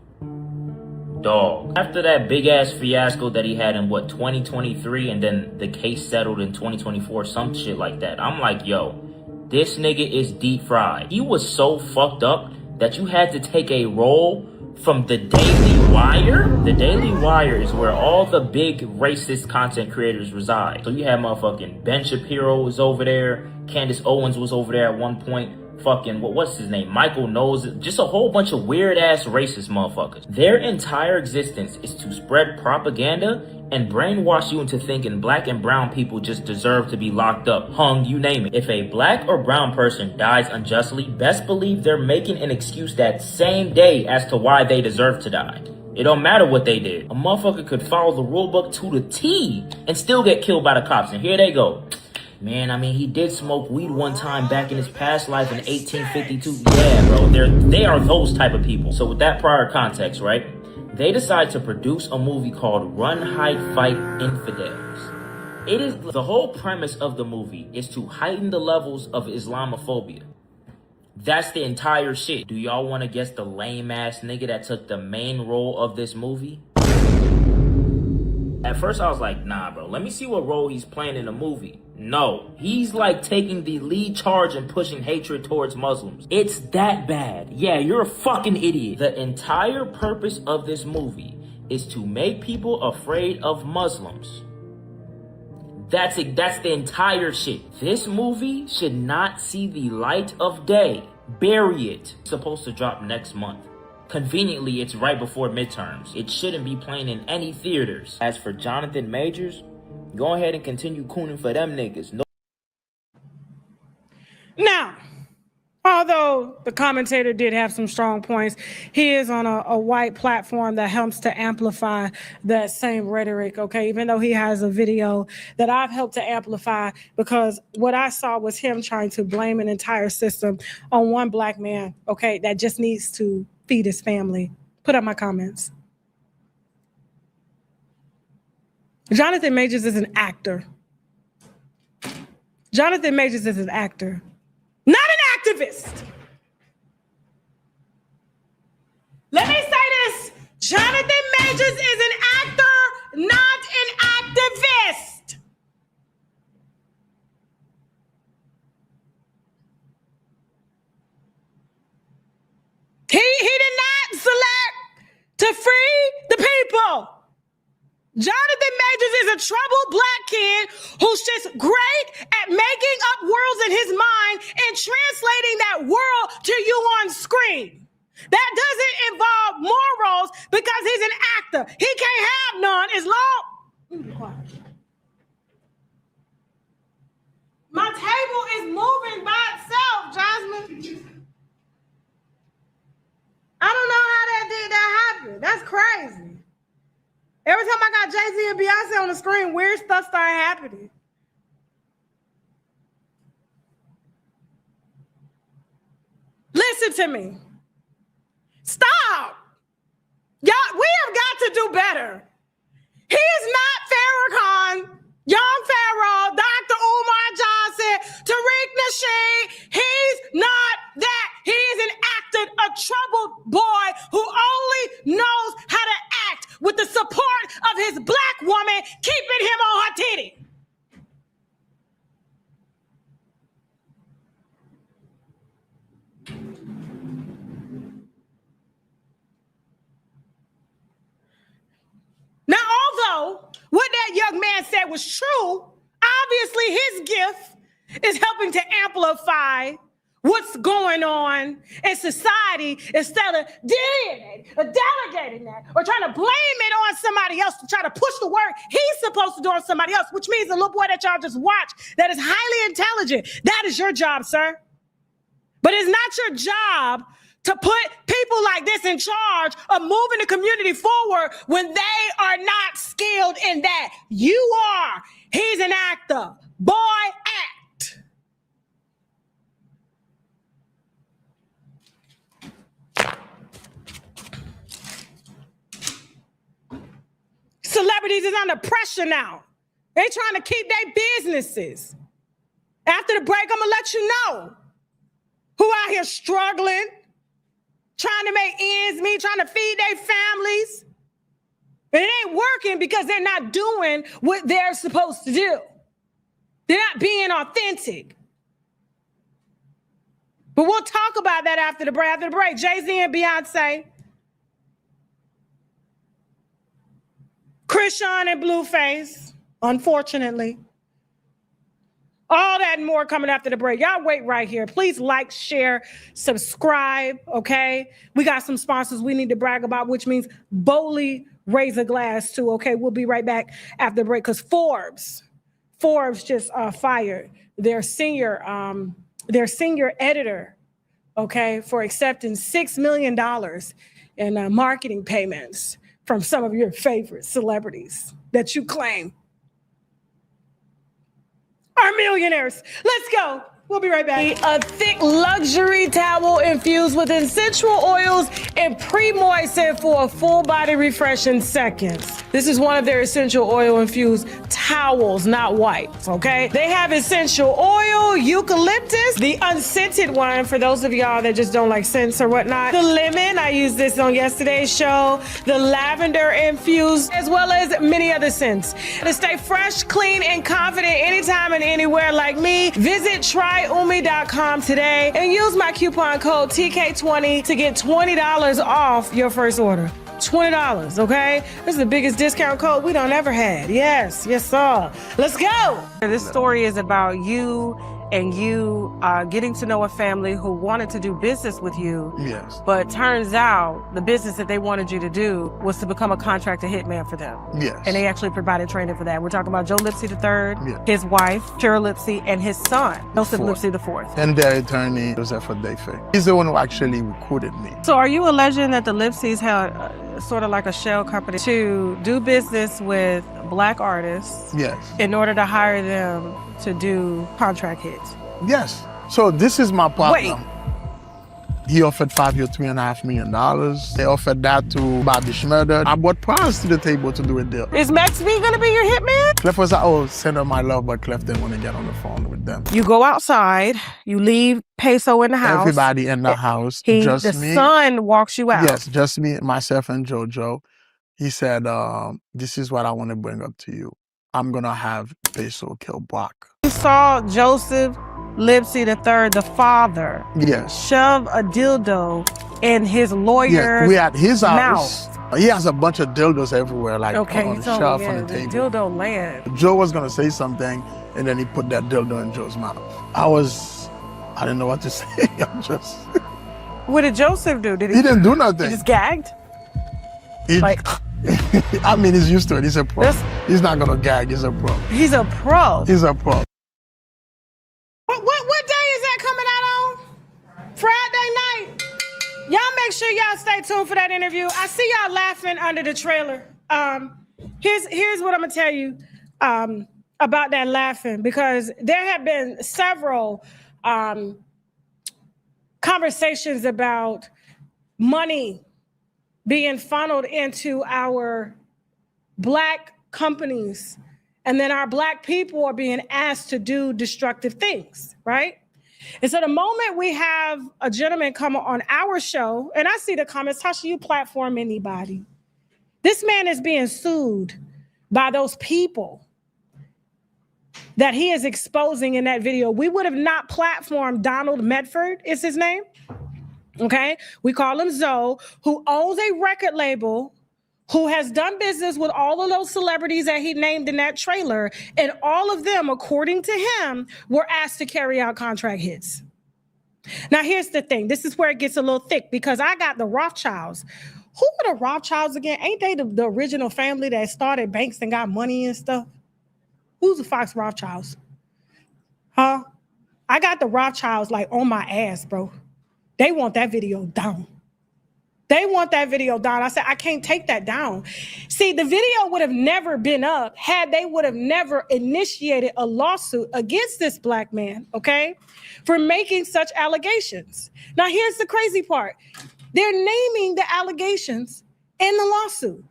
Dog. After that big ass fiasco that he had in 2023, and then the case settled in 2024, some shit like that. I'm like, yo, this nigga is deep fried. He was so fucked up that you had to take a role from the Daily Wire. The Daily Wire is where all the big racist content creators reside. So you had motherfucking Ben Shapiro was over there. Candace Owens was over there at one point. Fucking, what's his name? Michael Knowles. Just a whole bunch of weird ass racist motherfuckers. Their entire existence is to spread propaganda and brainwash you into thinking black and brown people just deserve to be locked up, hung, you name it. If a black or brown person dies unjustly, best believe they're making an excuse that same day as to why they deserve to die. It don't matter what they did. A motherfucker could follow the rule book to the T and still get killed by the cops. And here they go. Man, I mean, he did smoke weed one time back in his past life in 1852. Yeah, bro, they are those type of people. So with that prior context, right? They decide to produce a movie called Run, Hide, Fight, Infidels. It is the whole premise of the movie is to heighten the levels of Islamophobia. That's the entire shit. Do y'all want to guess the lame ass nigga that took the main role of this movie? At first I was like, nah, bro, let me see what role he's playing in the movie. No, he's like taking the lead charge and pushing hatred towards Muslims. It's that bad. Yeah, you're a fucking idiot. The entire purpose of this movie is to make people afraid of Muslims. That's it. That's the entire shit. This movie should not see the light of day. Bury it. It's supposed to drop next month. Conveniently, it's right before midterms. It shouldn't be playing in any theaters. As for Jonathan Majors, go ahead and continue cooning for them niggas. No. Now, although the commentator did have some strong points, he is on a white platform that helps to amplify that same rhetoric, okay? Even though he has a video that I've helped to amplify, because what I saw was him trying to blame an entire system on one black man, okay, that just needs to feed his family. Put up my comments. Jonathan Majors is an actor. Jonathan Majors is an actor, not an activist. Let me say this. Jonathan Majors is an actor, not an activist. He did not select to free the people. Jonathan Majors is a troubled black kid who's just great at making up worlds in his mind and translating that world to you on screen. That doesn't involve morals because he's an actor. He can't have none as long. My table is moving by itself, Jasmine. I don't know how that happen. That's crazy. Every time I got Jay-Z and Beyonce on the screen, weird stuff started happening. Listen to me. Stop. Y'all, we have got to do better. He is not Farrakhan, Young Pharaoh, Dr. Umar Johnson, Tariq Nasheed. He's not that. He is an actor, a troubled boy who only knows how to act with the support of his black woman keeping him on her titty. said was true, obviously his gift is helping to amplify what's going on in society instead of delegating that or trying to blame it on somebody else to try to push the work he's supposed to do on somebody else, which means the little boy that y'all just watched that is highly intelligent. That is your job, sir. But it's not your job to put people like this in charge of moving the community forward when they are not skilled in that. You are. He's an actor. Boy, act. Celebrities is under pressure now. They trying to keep their businesses. After the break, I'm gonna let you know who out here struggling, trying to make ends meet, trying to feed their families. And it ain't working because they're not doing what they're supposed to do. They're not being authentic. But we'll talk about that after the break. After the break, Jay-Z and Beyoncé, Chrisean and Blueface, unfortunately. All that and more coming after the break. Y'all wait right here. Please like, share, subscribe, okay? We got some sponsors we need to brag about, which means boldly raise a glass to, okay? We'll be right back after the break because Forbes just fired their senior editor, okay, for accepting $6 million in marketing payments from some of your favorite celebrities that you claim are millionaires. Let's go. We'll be right back. A thick luxury towel infused with essential oils and pre-moistened for a full body refresh in seconds. This is one of their essential oil infused towels, not wipes, okay? They have essential oil, eucalyptus, the unscented one for those of y'all that just don't like scents or whatnot. The lemon, I used this on yesterday's show. The lavender infused, as well as many other scents. To stay fresh, clean, and confident anytime and anywhere like me, visit tryumi.com today and use my coupon code TK20 to get $20 off your first order. $20, okay? This is the biggest discount code we don't ever had. Yes, sir. Let's go. This story is about you and you getting to know a family who wanted to do business with you. Yes. But turns out the business that they wanted you to do was to become a contractor hitman for them. Yes. And they actually provided training for that. We're talking about Joe Lipsy III, Yeah. his wife, Cheryl Lipsy, and his son, Joseph Lipsy IV. And their attorney, Joseph Defe. He's the one who actually recruited me. So are you alleging that the Lipsys had sort of like a shell company to do business with black artists Yes. in order to hire them to do contract hits? Yes. So this is my partner. Wait. He offered 5 years, $3.5 million. They offered that to Bobby Schmurder. I brought prize to the table to do a deal. Is Max B gonna be your hitman? Clef was like, oh, send her my love, but Clef didn't want to get on the phone with them. You go outside, you leave Peso in the house. Everybody in the house, just the me. son walks you out. Yes, just me, myself, and JoJo. He said, this is what I want to bring up to you. I'm going to have Peso kill Brock. You saw Joseph Lipsy III, the father, Yes. shove a dildo in his lawyer's Yeah, we at his house. mouth. He has a bunch of dildos everywhere, like Okay, on you the told shelf me, on yeah, the the table. dildo land. Joe was gonna say something, and then he put that dildo in Joe's mouth. I didn't know what to say. I'm just. What did Joseph do? Did He didn't do nothing. He just gagged? He- Like, I mean, he's used to it. He's a pro. That's- He's not gonna gag. He's a pro. he's a pro. He's a pro. What day is that coming out on? Friday night. Y'all make sure y'all stay tuned for that interview. I see y'all laughing under the trailer. Here's what I'm gonna tell you about that laughing, because there have been several conversations about money being funneled into our black companies, and then our black people are being asked to do destructive things, right? And so the moment we have a gentleman come on our show, and I see the comments, Tasha, you platform anybody. This man is being sued by those people that he is exposing in that video. We would have not platformed Donald Medford, is his name. Okay, we call him Zoe, who owns a record label who has done business with all of those celebrities that he named in that trailer, and all of them, according to him, were asked to carry out contract hits. Now, here's the thing. This is where it gets a little thick, because I got the Rothschilds. Who are the Rothschilds again? Ain't they the original family that started banks and got money and stuff? Who's the Fox Rothschilds? Huh? I got the Rothschilds like on my ass, bro. They want that video down. They want that video down. I said, I can't take that down. See, the video would have never been up had they would have never initiated a lawsuit against this black man, okay, for making such allegations. Now, here's the crazy part. They're naming the allegations in the lawsuit.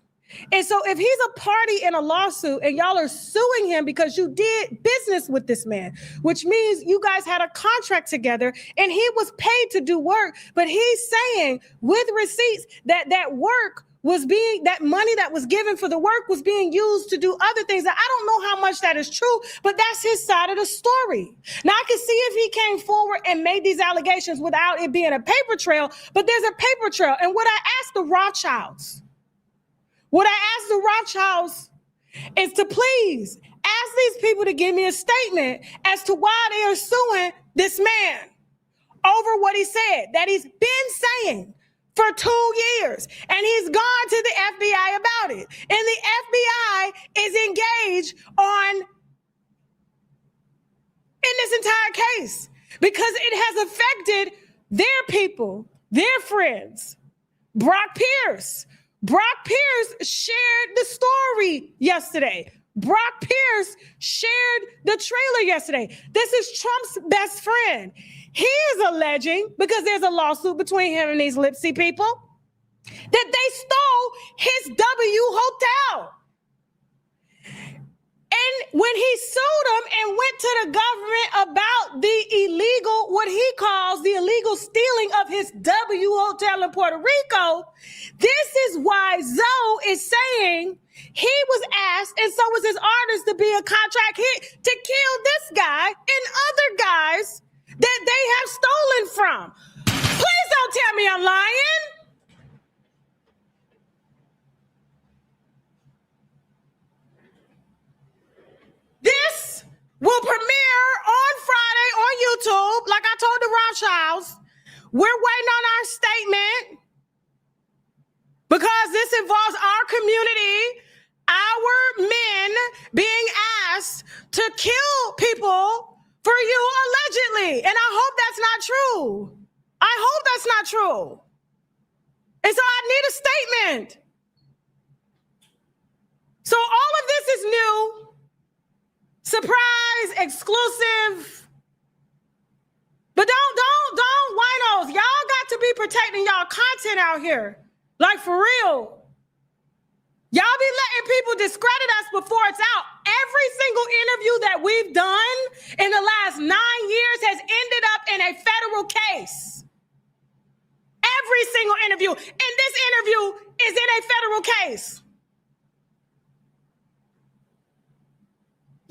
And so if he's a party in a lawsuit and y'all are suing him because you did business with this man, which means you guys had a contract together and he was paid to do work, but he's saying with receipts that that money that was given for the work was being used to do other things. That I don't know how much that is true, but that's his side of the story. Now, I can see if he came forward and made these allegations without it being a paper trail, but there's a paper trail. And what I asked the Rothschilds is to please ask these people to give me a statement as to why they are suing this man over what he said, that he's been saying for 2 years, and he's gone to the FBI about it. And the FBI is engaged in this entire case because it has affected their people, their friends. Brock Pierce shared the story yesterday. Brock Pierce shared the trailer yesterday. This is Trump's best friend. He is alleging, because there's a lawsuit between him and these Lipsy people, that they stole his W hotel. And when he sued them and went to the government about the illegal, what he calls the illegal stealing of his W hotel in Puerto Rico, this is why Zoe is saying he was asked, and so was his artist, to be a contract hit to kill this guy and other guys that they have stolen from. Please don't tell me I'm lying. This will premiere on Friday on YouTube, like I told the Rothschilds. We're waiting on our statement because this involves our community, our men being asked to kill people for you allegedly. And I hope that's not true. I hope that's not true. And so I need a statement. So all of this is new. Surprise, exclusive. But don't winos. Y'all got to be protecting y'all content out here. Like for real. Y'all be letting people discredit us before it's out. Every single interview that we've done in the last 9 years has ended up in a federal case. Every single interview. And this interview is in a federal case.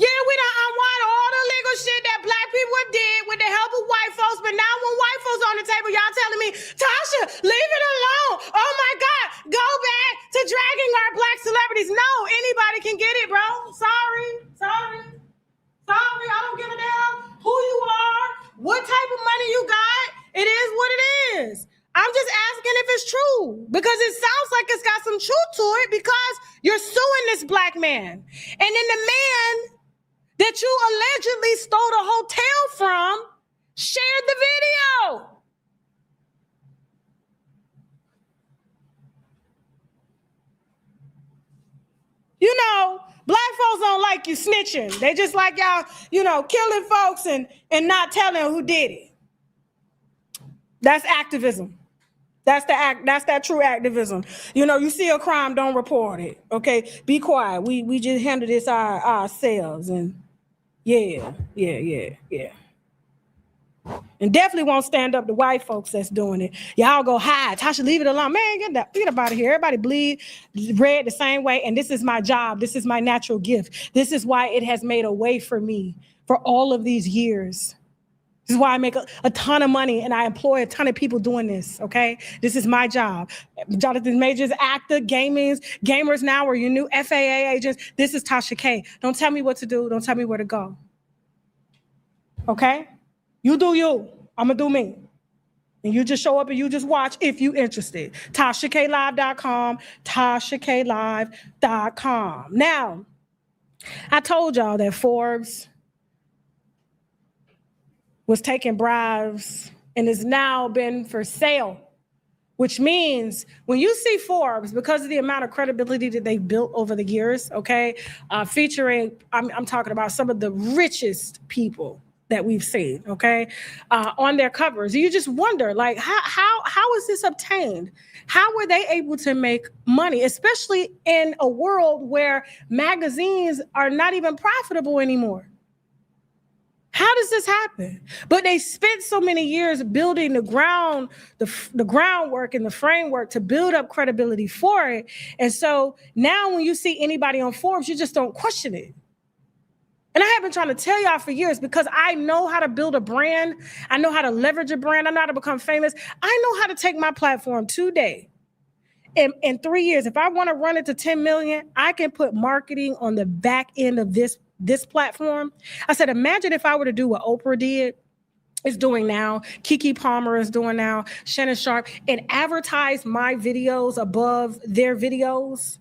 Yeah, we done unwind all the legal shit that black people have did with the help of white folks, but now when white folks on the table, y'all telling me, Tasha, leave it alone. Oh my God, go back to dragging our black celebrities. No, anybody can get it, bro. Sorry. I don't give a damn who you are, what type of money you got. It is what it is. I'm just asking if it's true because it sounds like it's got some truth to it because you're suing this black man. And then the man that you allegedly stole the hotel from shared the video. You know, black folks don't like you snitching. They just like y'all, killing folks and not telling who did it. That's activism. That's that true activism. You see a crime, don't report it. Okay, be quiet. We just handle this ourselves. And yeah. And definitely won't stand up to white folks that's doing it. Y'all go hide. Tasha, leave it alone. Man, get up out of here. Everybody bleed red the same way. And this is my job. This is my natural gift. This is why it has made a way for me for all of these years. This is why I make a ton of money and I employ a ton of people doing this, okay? This is my job. Jonathan Majors, actor, gamers now are your new FAA agents. This is Tasha K. Don't tell me what to do. Don't tell me where to go. Okay? You do you. I'm going to do me. And you just show up and you just watch if you're interested. TashaKLive.com, TashaKLive.com. Now, I told y'all that Forbes was taking bribes and has now been for sale, which means when you see Forbes, because of the amount of credibility that they've built over the years, okay, featuring, I'm talking about some of the richest people that we've seen, okay, on their covers. You just wonder, like, how is this obtained? How were they able to make money, especially in a world where magazines are not even profitable anymore? How does this happen? But they spent so many years building the groundwork and the framework to build up credibility for it. And so now when you see anybody on Forbes, you just don't question it. And I have been trying to tell y'all for years because I know how to build a brand. I know how to leverage a brand. I know how to become famous. I know how to take my platform today. In 3 years, if I want to run it to 10 million, I can put marketing on the back end of this platform. I said, imagine if I were to do what Oprah is doing now, Keke Palmer is doing now, Shannon Sharp, and advertise my videos above their videos.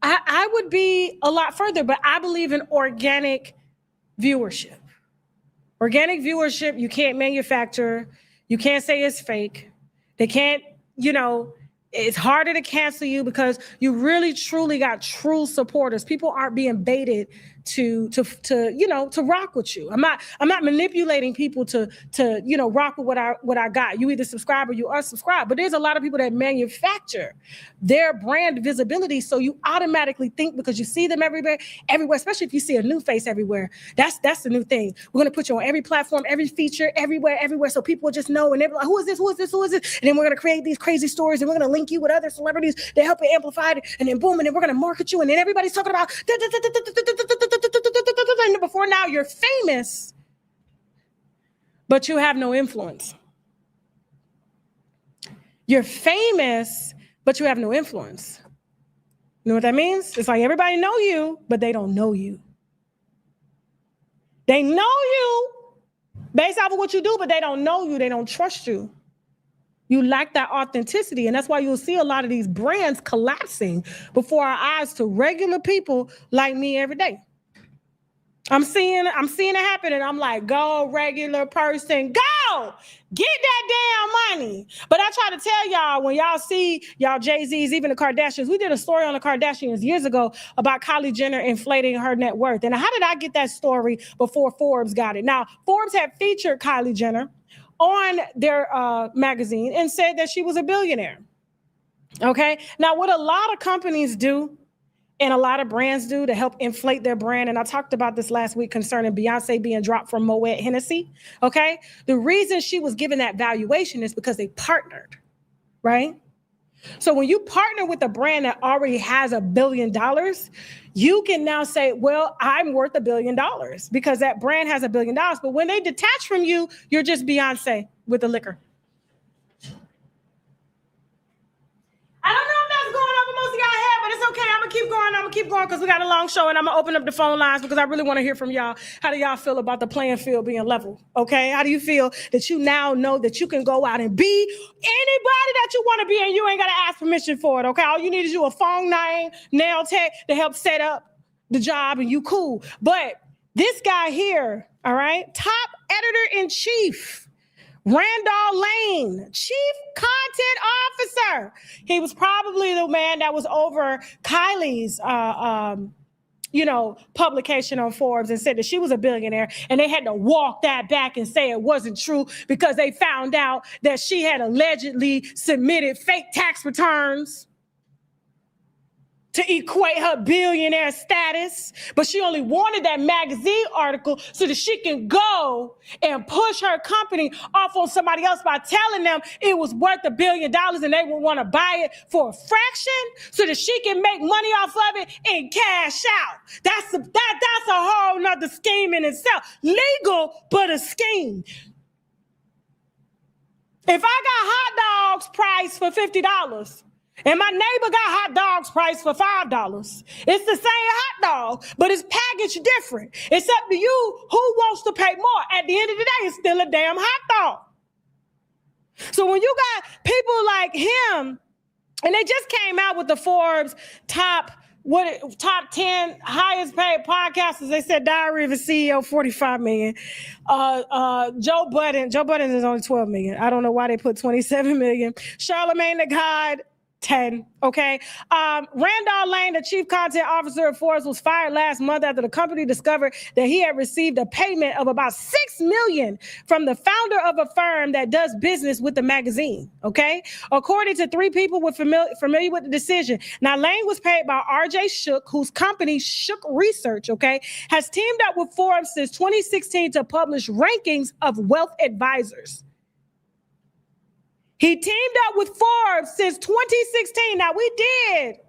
I would be a lot further, but I believe in organic viewership. Organic viewership, you can't manufacture. You can't say it's fake. They can't, it's harder to cancel you because you really truly got true supporters. People aren't being baited to rock with you. I'm not manipulating people to rock with what I got. You either subscribe or you unsubscribe. But there's a lot of people that manufacture their brand visibility, so you automatically think because you see them everywhere, especially if you see a new face everywhere. That's the new thing. We're gonna put you on every platform, every feature, everywhere, so people just know and they're like, who is this? And then we're gonna create these crazy stories and we're gonna link you with other celebrities that help it amplify it, and then boom, and then we're gonna market you, and then everybody's talking about and before now you're famous, but you have no influence. You're famous, but you have no influence. You know what that means? It's like everybody know you, but they don't know you. They know you based off of what you do, but they don't know you. They don't trust you. You lack that authenticity. And that's why you'll see a lot of these brands collapsing before our eyes to regular people like me every day. I'm seeing it happen, and I'm like, go, regular person, go! Get that damn money. But I try to tell y'all, when y'all see y'all Jay-Z's, even the Kardashians, we did a story on the Kardashians years ago about Kylie Jenner inflating her net worth. And how did I get that story before Forbes got it? Now, Forbes had featured Kylie Jenner on their magazine and said that she was a billionaire. Okay? Now, what a lot of companies do and a lot of brands do to help inflate their brand. And I talked about this last week concerning Beyoncé being dropped from Moet Hennessy. Okay. The reason she was given that valuation is because they partnered, right? So when you partner with a brand that already has $1 billion, you can now say, well, I'm worth $1 billion because that brand has $1 billion. But when they detach from you, you're just Beyonce with the liquor. I don't know if that's going over most of y'all head, but it's okay. I'm gonna keep going because we got a long show, and I'm gonna open up the phone lines because I really want to hear from y'all. How do y'all feel about the playing field being level? Okay, how do you feel that you now know that you can go out and be anybody that you want to be, and you ain't gotta ask permission for it? Okay, all you need is you a phone name, nail tech to help set up the job, and you cool. But this guy here, all right, top editor-in-chief, Randall Lane, chief content officer. He was probably the man that was over Kylie's, publication on Forbes and said that she was a billionaire, and they had to walk that back and say it wasn't true because they found out that she had allegedly submitted fake tax returns to equate her billionaire status, but she only wanted that magazine article so that she can go and push her company off on somebody else by telling them it was worth $1 billion and they would want to buy it for a fraction so that she can make money off of it and cash out. That's a whole nother scheme in itself. Legal, but a scheme. If I got hot dogs priced for $50 and my neighbor got hot dogs priced for $5, it's the same hot dog, but it's packaged different. It's up to you who wants to pay more. At the end of the day, it's still a damn hot dog. So when you got people like him, and they just came out with the Forbes top 10 highest paid podcasters. They said Diary of a CEO, 45 million. Joe Budden is only 12 million. I don't know why they put 27 million. Charlamagne the God, 10. Okay. Randall Lane, the chief content officer of Forbes, was fired last month after the company discovered that he had received a payment of about $6 million from the founder of a firm that does business with the magazine. Okay. According to three people with familiar with the decision. Now, Lane was paid by RJ Shook, whose company Shook Research, okay, has teamed up with Forbes since 2016 to publish rankings of wealth advisors. He teamed up with Forbes since 2016. Now, we did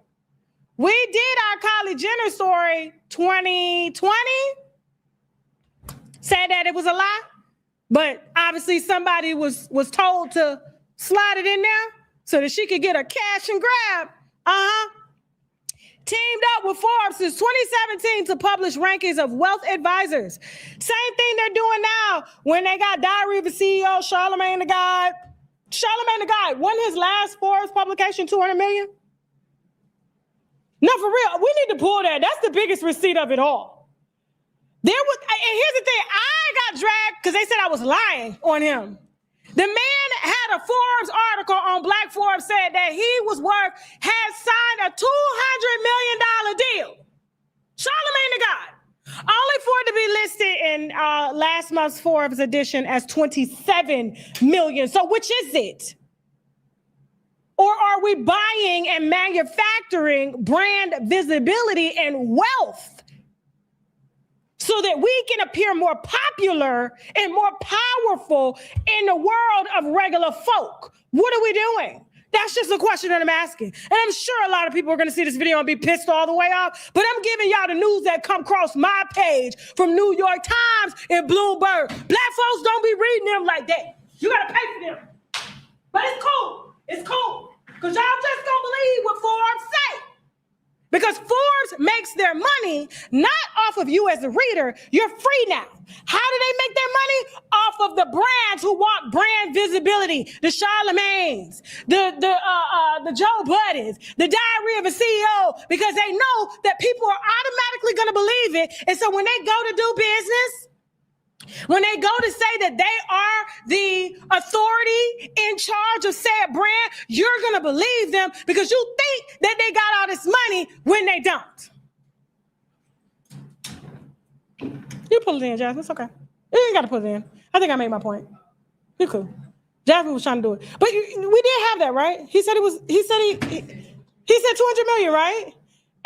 our Kylie Jenner story 2020. Said that it was a lie, but obviously somebody was told to slide it in there so that she could get a cash and grab. Teamed up with Forbes since 2017 to publish rankings of wealth advisors. Same thing they're doing now when they got Diary of a CEO, Charlamagne the God. Charlamagne the God, wasn't his last Forbes publication 200 million? No, for real, we need to pull that. That's the biggest receipt of it all. And here's the thing, I got dragged because they said I was lying on him. The man had a Forbes article on Black Forbes said that had signed a $200 million deal. Charlamagne the God. Only for it to be listed in last month's Forbes edition as 27 million. So which is it? Or are we buying and manufacturing brand visibility and wealth so that we can appear more popular and more powerful in the world of regular folk? What are we doing? That's just a question that I'm asking. And I'm sure a lot of people are going to see this video and be pissed all the way off, but I'm giving y'all the news that come across my page from New York Times and Bloomberg. Black folks don't be reading them like that. You got to pay for them. But it's cool. It's cool. Because y'all just don't believe what Forbes say. Because Forbes makes their money not off of you as a reader. You're free now. How do they make their money? Off of the brands who want brand visibility. The Charlamagnes, the Joe Buddens, the Diary of a CEO, because they know that people are automatically going to believe it. And so when they go to do business, when they go to say that they are the authority in charge of said brand, you're going to believe them because you think that they got all this money when they don't. You pull it in, Jasmine. It's okay. You ain't got to put it in. I think I made my point. You cool. Jasmine was trying to do it. But we did have that, right? He said he said 200 million, right?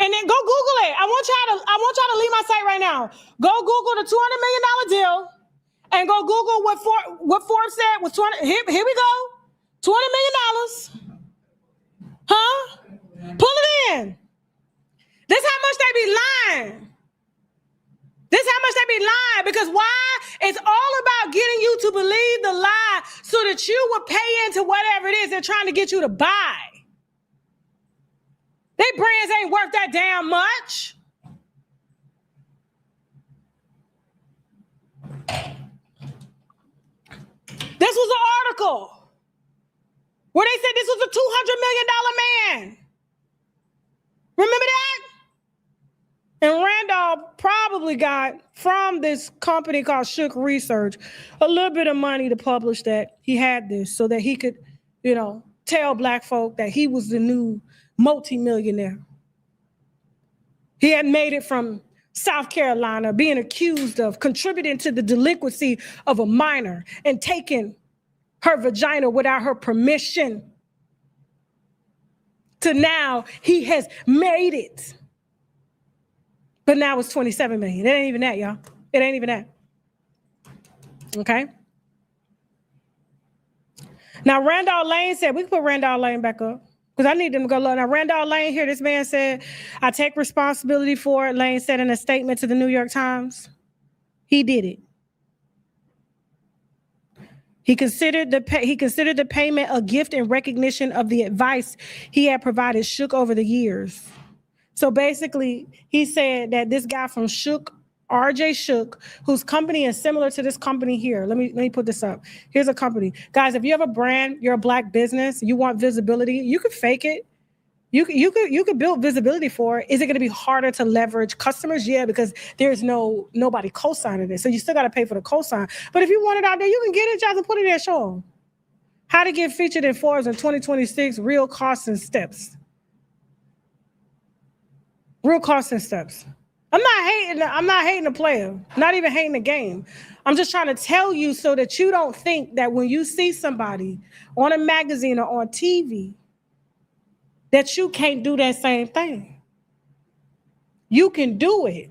And then go Google it. I want y'all to leave my site right now. Go Google the $200 million deal and go Google what Forbes said was 20. Here we go. $200 million. Huh? Pull it in. This how much they be lying. This how much they be lying. Because why? It's all about getting you to believe the lie so that you will pay into whatever it is they're trying to get you to buy. They brands ain't worth that damn much. This was an article where they said this was a $200 million man. Remember that? And Randall probably got from this company called Shook Research a little bit of money to publish that he had this so that he could, tell black folk that he was the new multimillionaire. He had made it from South Carolina, being accused of contributing to the delinquency of a minor and taking her vagina without her permission. To now, he has made it. But now it's 27 million. It ain't even that, y'all. It ain't even that. Okay? Now, Randall Lane said, we can put Randall Lane back up. Because I need them to go low. Now, Randall Lane here, this man said, I take responsibility for it. Lane said in a statement to the New York Times, he did it. He considered the payment a gift in recognition of the advice he had provided Shook over the years. So basically, he said that this guy from Shook, RJ Shook, whose company is similar to this company here. Let me put this up. Here's a company. Guys, if you have a brand, you're a Black business, you want visibility, you could fake it. You could build visibility for it. Is it going to be harder to leverage customers? Yeah, because there's nobody co-signing it. So you still got to pay for the co-sign. But if you want it out there, you can get it, y'all, and put it in, show them. How to get featured in Forbes in 2026, real costs and steps. Real costs and steps. I'm not hating the player, not even hating the game. I'm just trying to tell you so that you don't think that when you see somebody on a magazine or on TV, that you can't do that same thing. You can do it.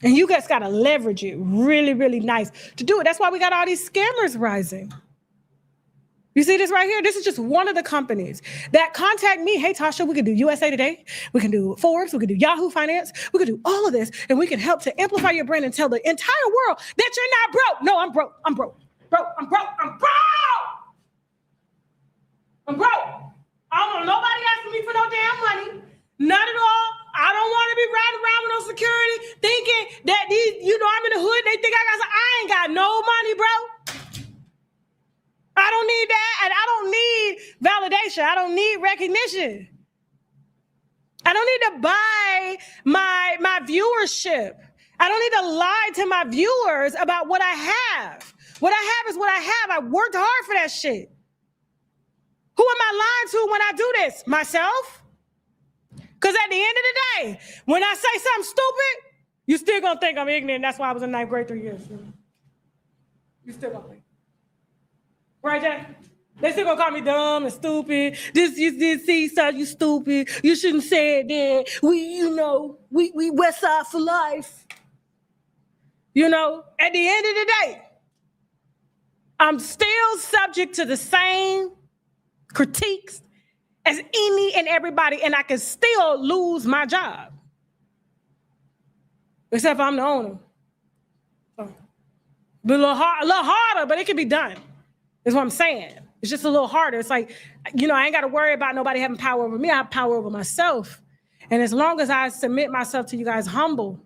And you guys got to leverage it really, really nice to do it. That's why we got all these scammers rising. You see this right here? This is just one of the companies that contact me. Hey, Tasha, we can do USA Today. We can do Forbes. We can do Yahoo Finance. We can do all of this. And we can help to amplify your brand and tell the entire world that you're not broke. No, I'm broke. I'm broke. I'm broke. I don't want nobody asking me for no damn money. Not at all. I don't want to be riding around with no security thinking that these, I'm in the hood. They think I ain't got no money, bro. I don't need that. And I don't need validation. I don't need recognition. I don't need to buy my viewership. I don't need to lie to my viewers about what I have. What I have is what I have. I worked hard for that shit. Who am I lying to when I do this? Myself? Because at the end of the day, when I say something stupid, you still gonna think I'm ignorant. That's why I was in 9th grade 3 years. You still gonna think. Right, Jay? They still gonna call me dumb and stupid. You stupid. You shouldn't say that. We West Side for life. At the end of the day, I'm still subject to the same critiques as any and everybody, and I can still lose my job. Except if I'm the owner. So, but a little harder, but it can be done. Is what I'm saying. It's just a little harder. It's like, I ain't got to worry about nobody having power over me. I have power over myself. And as long as I submit myself to you guys humble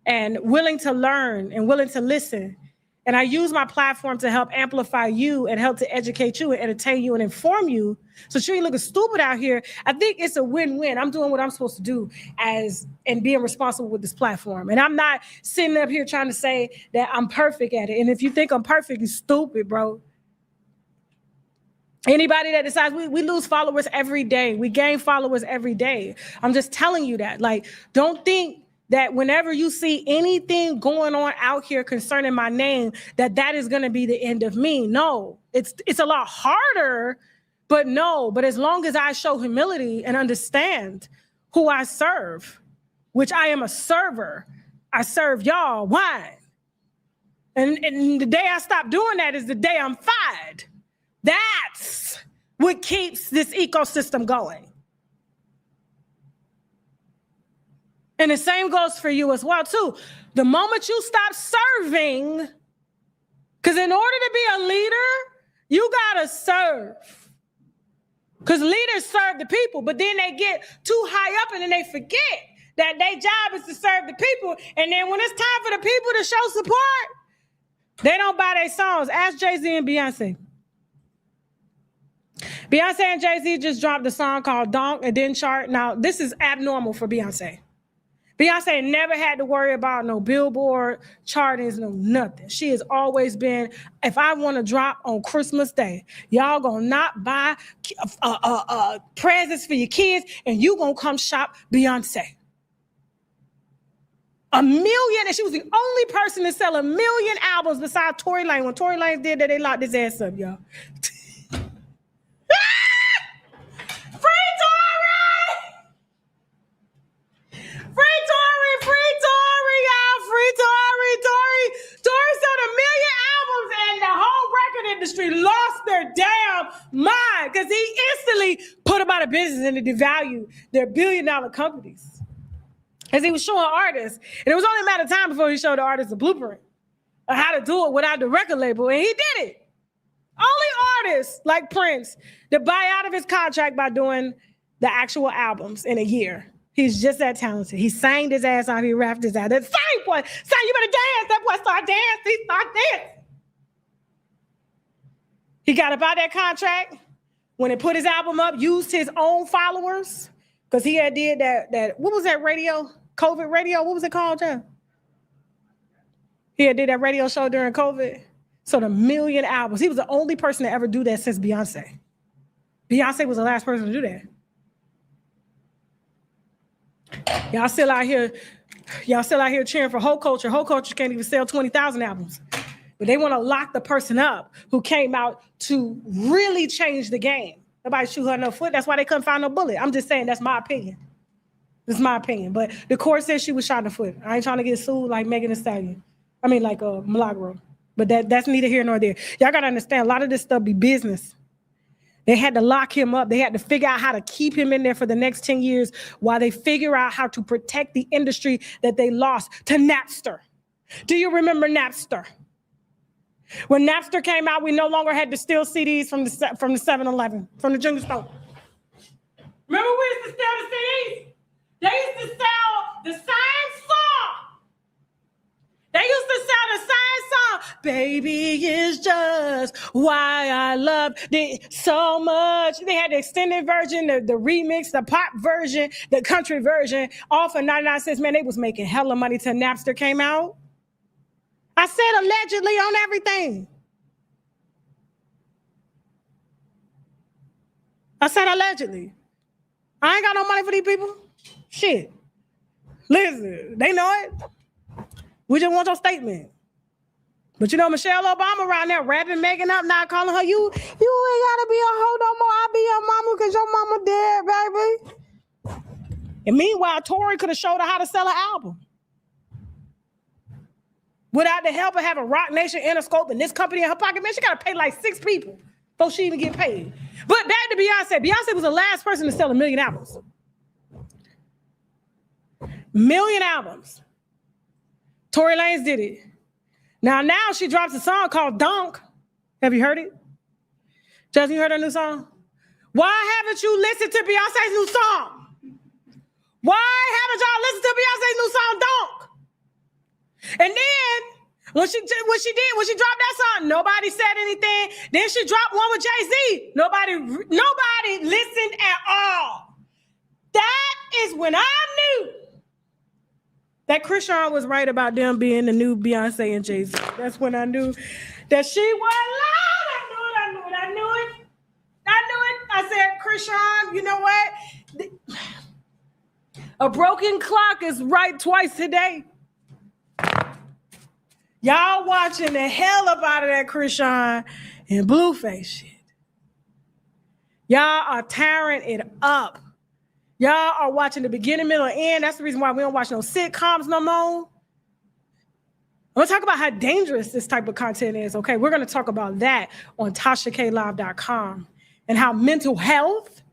and willing to learn and willing to listen, and I use my platform to help amplify you and help to educate you and entertain you and inform you so you ain't looking stupid out here, I think it's a win-win. I'm doing what I'm supposed to do and being responsible with this platform. And I'm not sitting up here trying to say that I'm perfect at it. And if you think I'm perfect, you're stupid, bro. Anybody that decides we lose followers every day, we gain followers every day. I'm just telling you that. Like, don't think that whenever you see anything going on out here concerning my name, that is going to be the end of me. No, it's a lot harder, but no. But as long as I show humility and understand who I serve, which I am a server, I serve y'all wine. And the day I stop doing that is the day I'm fired. That's what keeps this ecosystem going. And the same goes for you as well, too. The moment you stop serving, because in order to be a leader, you got to serve. Because leaders serve the people, but then they get too high up and then they forget that their job is to serve the people. And then when it's time for the people to show support, they don't buy their songs. Ask Jay-Z and Beyonce. Beyonce and Jay-Z just dropped a song called Donk. It didn't chart. Now, this is abnormal for Beyonce. Beyonce never had to worry about no Billboard chartings, no nothing. She has always been, if I want to drop on Christmas Day, y'all gonna not buy presents for your kids, and you gonna come shop Beyonce. 1 million, and she was the only person to sell 1 million albums besides Tory Lanez. When Tory Lanez did that, they locked his ass up, y'all. Tory sold 1 million albums and the whole record industry lost their damn mind because he instantly put them out of business and they devalued their billion-dollar companies. As he was showing artists, and it was only a matter of time before he showed the artists a blueprint of how to do it without the record label, and he did it. Only artists like Prince to buy out of his contract by doing the actual albums in a year. He's just that talented. He sang his ass off. He rapped his ass. That same boy, say you better dance. That boy start dancing. He start dancing. He got up out that contract when he put his album up, used his own followers, because he had did that, what was that radio? COVID radio? What was it called, Jeff? He had did that radio show during COVID. So the million albums. He was the only person to ever do that since Beyonce. Beyonce was the last person to do that. Y'all still out here cheering for Whole Culture. Whole Culture can't even sell 20,000 albums. But they want to lock the person up who came out to really change the game. Nobody shoot her no foot. That's why they couldn't find no bullet. I'm just saying that's my opinion. That's my opinion. But the court says she was shot in the foot. I ain't trying to get sued like Megan Thee Stallion. I mean like Milagro. But that's neither here nor there. Y'all got to understand, a lot of this stuff be business. They had to lock him up. They had to figure out how to keep him in there for the next 10 years while they figure out how to protect the industry that they lost to Napster. Do you remember Napster? When Napster came out, we no longer had to steal CDs from the 7-Eleven, from the Jungle Store. Remember we used to steal the CDs? They used to sell the same song. They used to sell the same song. Baby, it's just why I love it so much. They had the extended version, the remix, the pop version, the country version, all for 99 cents. Man, they was making hella money till Napster came out. I said allegedly on everything. I said allegedly. I ain't got no money for these people. Shit. Listen, they know it. We just want your statement. But you know, Michelle Obama around there rapping, making up, not calling her, you ain't gotta be a hoe no more. I'll be your mama because your mama dead, baby. And meanwhile, Tory could have showed her how to sell an album. Without the help of having Rock Nation, Interscope, and this company in her pocket, man, she got to pay like 6 people before she even get paid. But back to Beyonce. Beyonce was the last person to sell 1 million albums. 1 million albums. Tory Lanez did it. Now she drops a song called Donk. Have you heard it? Justin, you heard her new song? Why haven't you listened to Beyonce's new song? Why haven't y'all listened to Beyonce's new song, Donk? And then when she dropped that song, nobody said anything. Then she dropped one with Jay-Z. Nobody listened at all. That is when I knew that Chrisean was right about them being the new Beyonce and Jay-Z. That's when I knew that she was lying. I knew it. I said, Chrisean, you know what? A broken clock is right twice a day. Y'all watching the hell up out of that Chrisean and Blueface shit. Y'all are tearing it up. Y'all are watching the beginning, middle, and end. That's the reason why we don't watch no sitcoms no more. I'm going to talk about how dangerous this type of content is, okay? We're going to talk about that on TashaKLive.com and how mental health,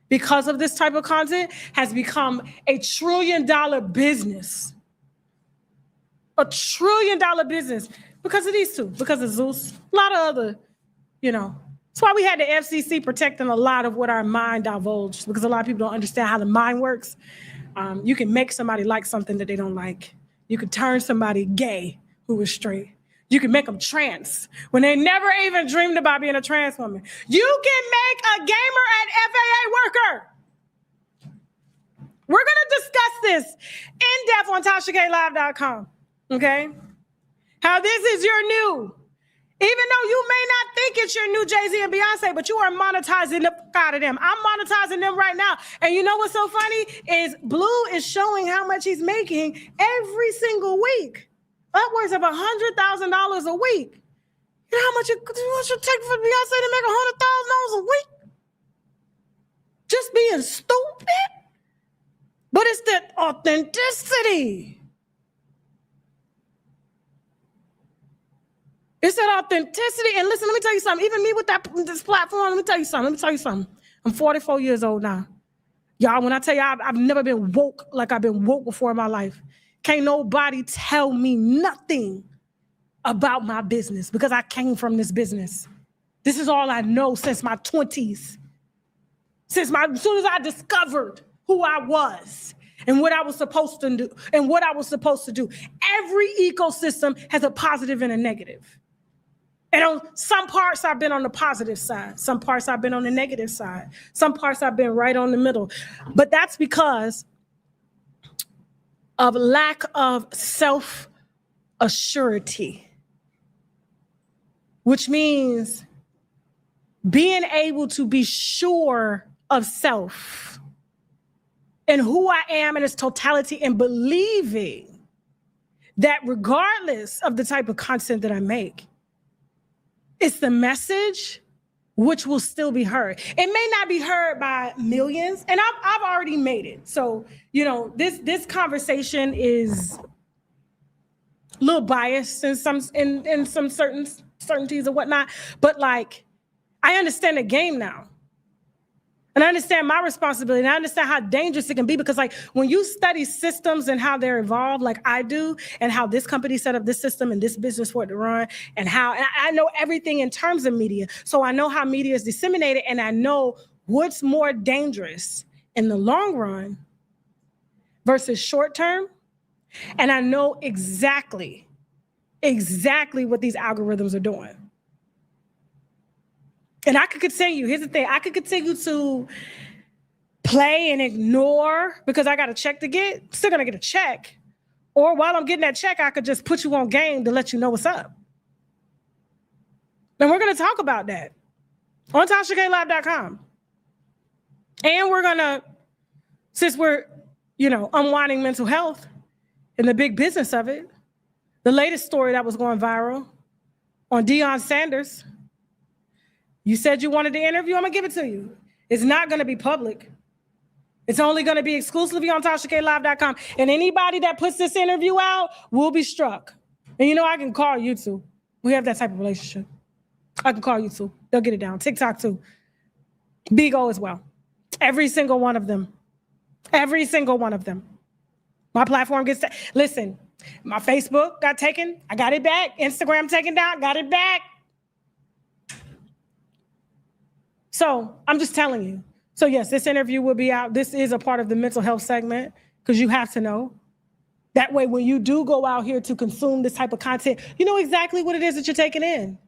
because of this type of content, has become a $1 trillion business. A $1 trillion business because of these two, because of Zeus, a lot of other, That's why we had the FCC protecting a lot of what our mind divulged, because a lot of people don't understand how the mind works. You can make somebody like something that they don't like. You can turn somebody gay who is straight. You can make them trans when they never even dreamed about being a trans woman. You can make a gamer an FAA worker. We're going to discuss this in depth on TashaKLive.com. Okay? How this is your new, even though you may not think it's your new Jay-Z and Beyonce, but you are monetizing the fuck out of them. I'm monetizing them right now. And you know what's so funny is Blue is showing how much he's making every single week. Upwards of $100,000 a week. You know how much it should take for Beyonce to make $100,000 a week? Just being stupid? But it's that authenticity. It's that authenticity. And listen, let me tell you something. Even me with this platform, let me tell you something. I'm 44 years old now. Y'all, when I tell you I've never been woke like I've been woke before in my life. Can't nobody tell me nothing about my business because I came from this business. This is all I know since my 20s. As soon as I discovered who I was and what I was supposed to do Every ecosystem has a positive and a negative. And on some parts I've been on the positive side. Some parts I've been on the negative side. Some parts I've been right on the middle. But that's because of lack of self-assurity, which means being able to be sure of self and who I am in its totality, and believing that regardless of the type of content that I make, it's the message which will still be heard. It may not be heard by millions, and I've already made it. So, this conversation is a little biased in some certainties and whatnot, but like, I understand the game now. And I understand my responsibility, and I understand how dangerous it can be, because like when you study systems and how they're evolved like I do, and how this company set up this system and this business for it to run, and I know everything in terms of media. So I know how media is disseminated, and I know what's more dangerous in the long run versus short term. And I know exactly what these algorithms are doing. And I could continue. Here's the thing. I could continue to play and ignore because I got a check to get. Still going to get a check. Or while I'm getting that check, I could just put you on game to let you know what's up. And we're going to talk about that on TashaKLive.com. And we're going to, since we're, unwinding mental health and the big business of it, the latest story that was going viral on Deion Sanders. You said you wanted the interview. I'm going to give it to you. It's not going to be public. It's only going to be exclusively on TashaKLive.com. And anybody that puts this interview out will be struck. And I can call YouTube. We have that type of relationship. I can call YouTube. They'll get it down. TikTok too. Bigo as well. Every single one of them. Every single one of them. My platform gets... Listen, my Facebook got taken. I got it back. Instagram taken down. Got it back. So I'm just telling you. So yes, this interview will be out. This is a part of the mental health segment because you have to know. That way, when you do go out here to consume this type of content, you know exactly what it is that you're taking in,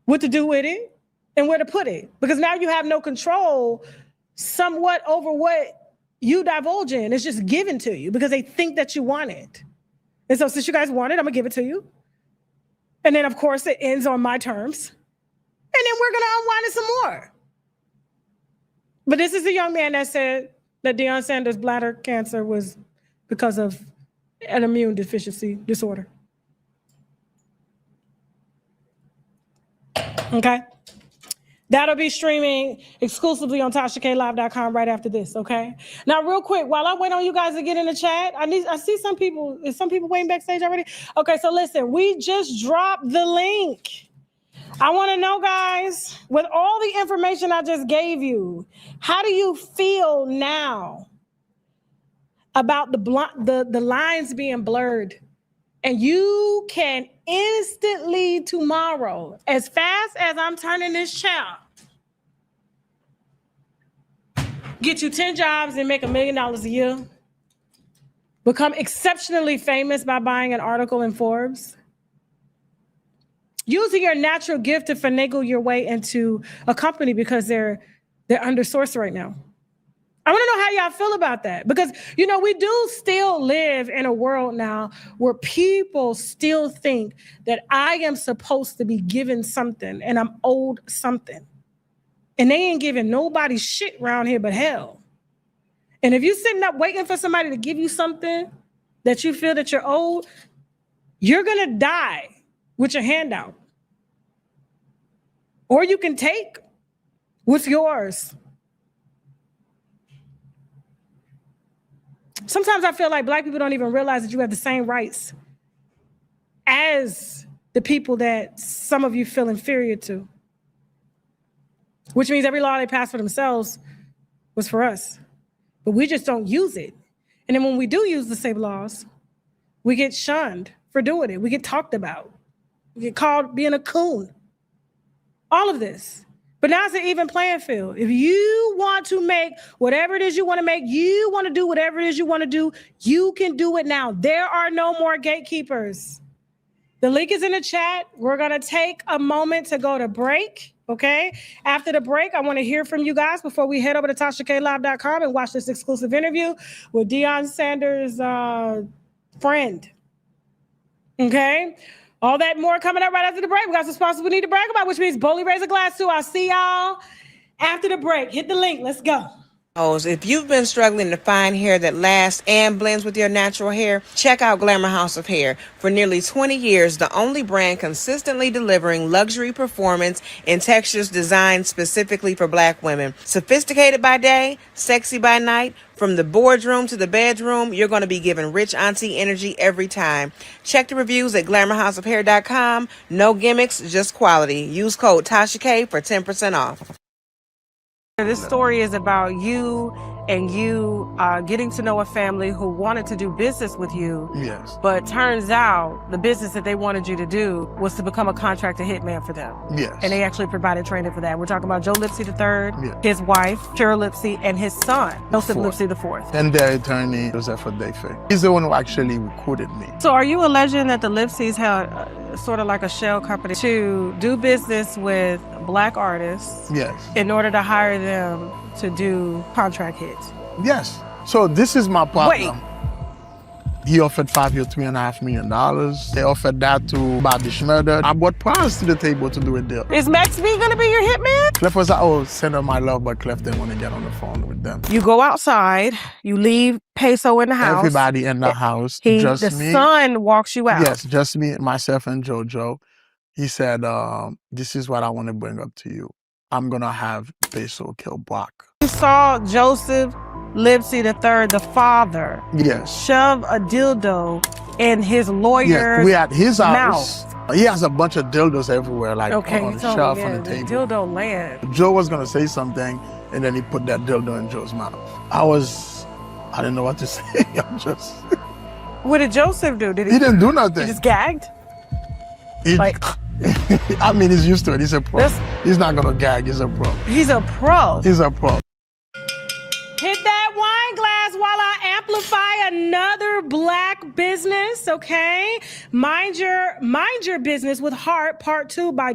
what to do with it, and where to put it. Because now you have no control somewhat over what you divulge in. It's just given to you because they think that you want it. And so since you guys want it, I'm going to give it to you. And then, of course, it ends on my terms. And then we're going to unwind it some more. But this is a young man that said that Deion Sanders' bladder cancer was because of an immune deficiency disorder. Okay? That'll be streaming exclusively on TashaKLive.com right after this, okay? Now, real quick, while I wait on you guys to get in the chat, I see some people, is some people waiting backstage already? Okay, so listen, we just dropped the link. I want to know, guys, with all the information I just gave you, how do you feel now about the lines being blurred? And you can instantly tomorrow, as fast as I'm turning this channel, get you 10 jobs and make $1 million a year. Become exceptionally famous by buying an article in Forbes. Using your natural gift to finagle your way into a company because they're undersourced right now. I want to know how y'all feel about that, because, we do still live in a world now where people still think that I am supposed to be given something and I'm owed something. And they ain't giving nobody shit around here but hell. And if you're sitting up waiting for somebody to give you something that you feel that you're owed, you're going to die with your hand out. Or you can take what's yours. Sometimes I feel like Black people don't even realize that you have the same rights as the people that some of you feel inferior to. Which means every law they pass for themselves was for us. But we just don't use it. And then when we do use the same laws, we get shunned for doing it. We get talked about. We get called being a coon. All of this. But now it's an even playing field. If you want to make whatever it is you want to make, you want to do whatever it is you want to do, you can do it now. There are no more gatekeepers. The link is in the chat. We're going to take a moment to go to break, okay? After the break, I want to hear from you guys before we head over to TashaKLive.com and watch this exclusive interview with Deion Sanders' friend, okay? All that more coming up right after the break. We got some sponsors we need to brag about, which means boldly raise a glass to. I'll see y'all after the break. Hit the link. Let's go. If you've been struggling to find hair that lasts and blends with your natural hair, check out Glamour House of Hair. For nearly 20 years, the only brand consistently delivering luxury performance and textures designed specifically for Black women. Sophisticated by day, sexy by night, from the boardroom to the bedroom, you're going to be given rich auntie energy every time. Check the reviews at glamourhouseofhair.com. No gimmicks, just quality. Use code Tasha K for 10% off. This story is about you and you getting to know a family who wanted to do business with you. Yes. But turns out the business that they wanted you to do was to become a contractor hitman for them. Yes. And they actually provided training for that. We're talking about Joe Lipsy III, Yeah. his wife, Cheryl Lipsy, and his son, Joseph Lipsy IV. And their attorney, Joseph Adefe. He's the one who actually recruited me. So are you alleging that the Lipsys had sort of like a shell company to do business with Black artists? Yes. In order to hire them to do contract hits? Yes. So this is my problem. He offered 5 years, $3.5 million. They offered that to Bobby Schmurder. I brought prize to the table to do a deal. Is Max B gonna be your hitman? Clef was like, oh, send her my love, but Clef didn't want to get on the phone with them. You go outside, you leave Peso in the house. Everybody in the house, just the me. son walks you out. Yes, just me, myself, and JoJo. He said, this is what I want to bring up to you. I'm going to have Peso kill Brock. You saw Joseph Lipsy III, the father, Yes. shove a dildo in his lawyer's Yeah, we at his house. mouth. He has a bunch of dildos everywhere, like Okay, on the so shelf, yeah, on the table. dildo land. Joe was going to say something, and then he put that dildo in Joe's mouth. I didn't know what to say. I'm just... What did Joseph do? He didn't do nothing. He just gagged? He, Like... I mean, he's used to it. He's a pro. This- He's not going to gag. He's a pro. He's a pro. He's a pro. Hit that wine glass while I amplify another Black business, okay? Mind your business with heart, part 2 by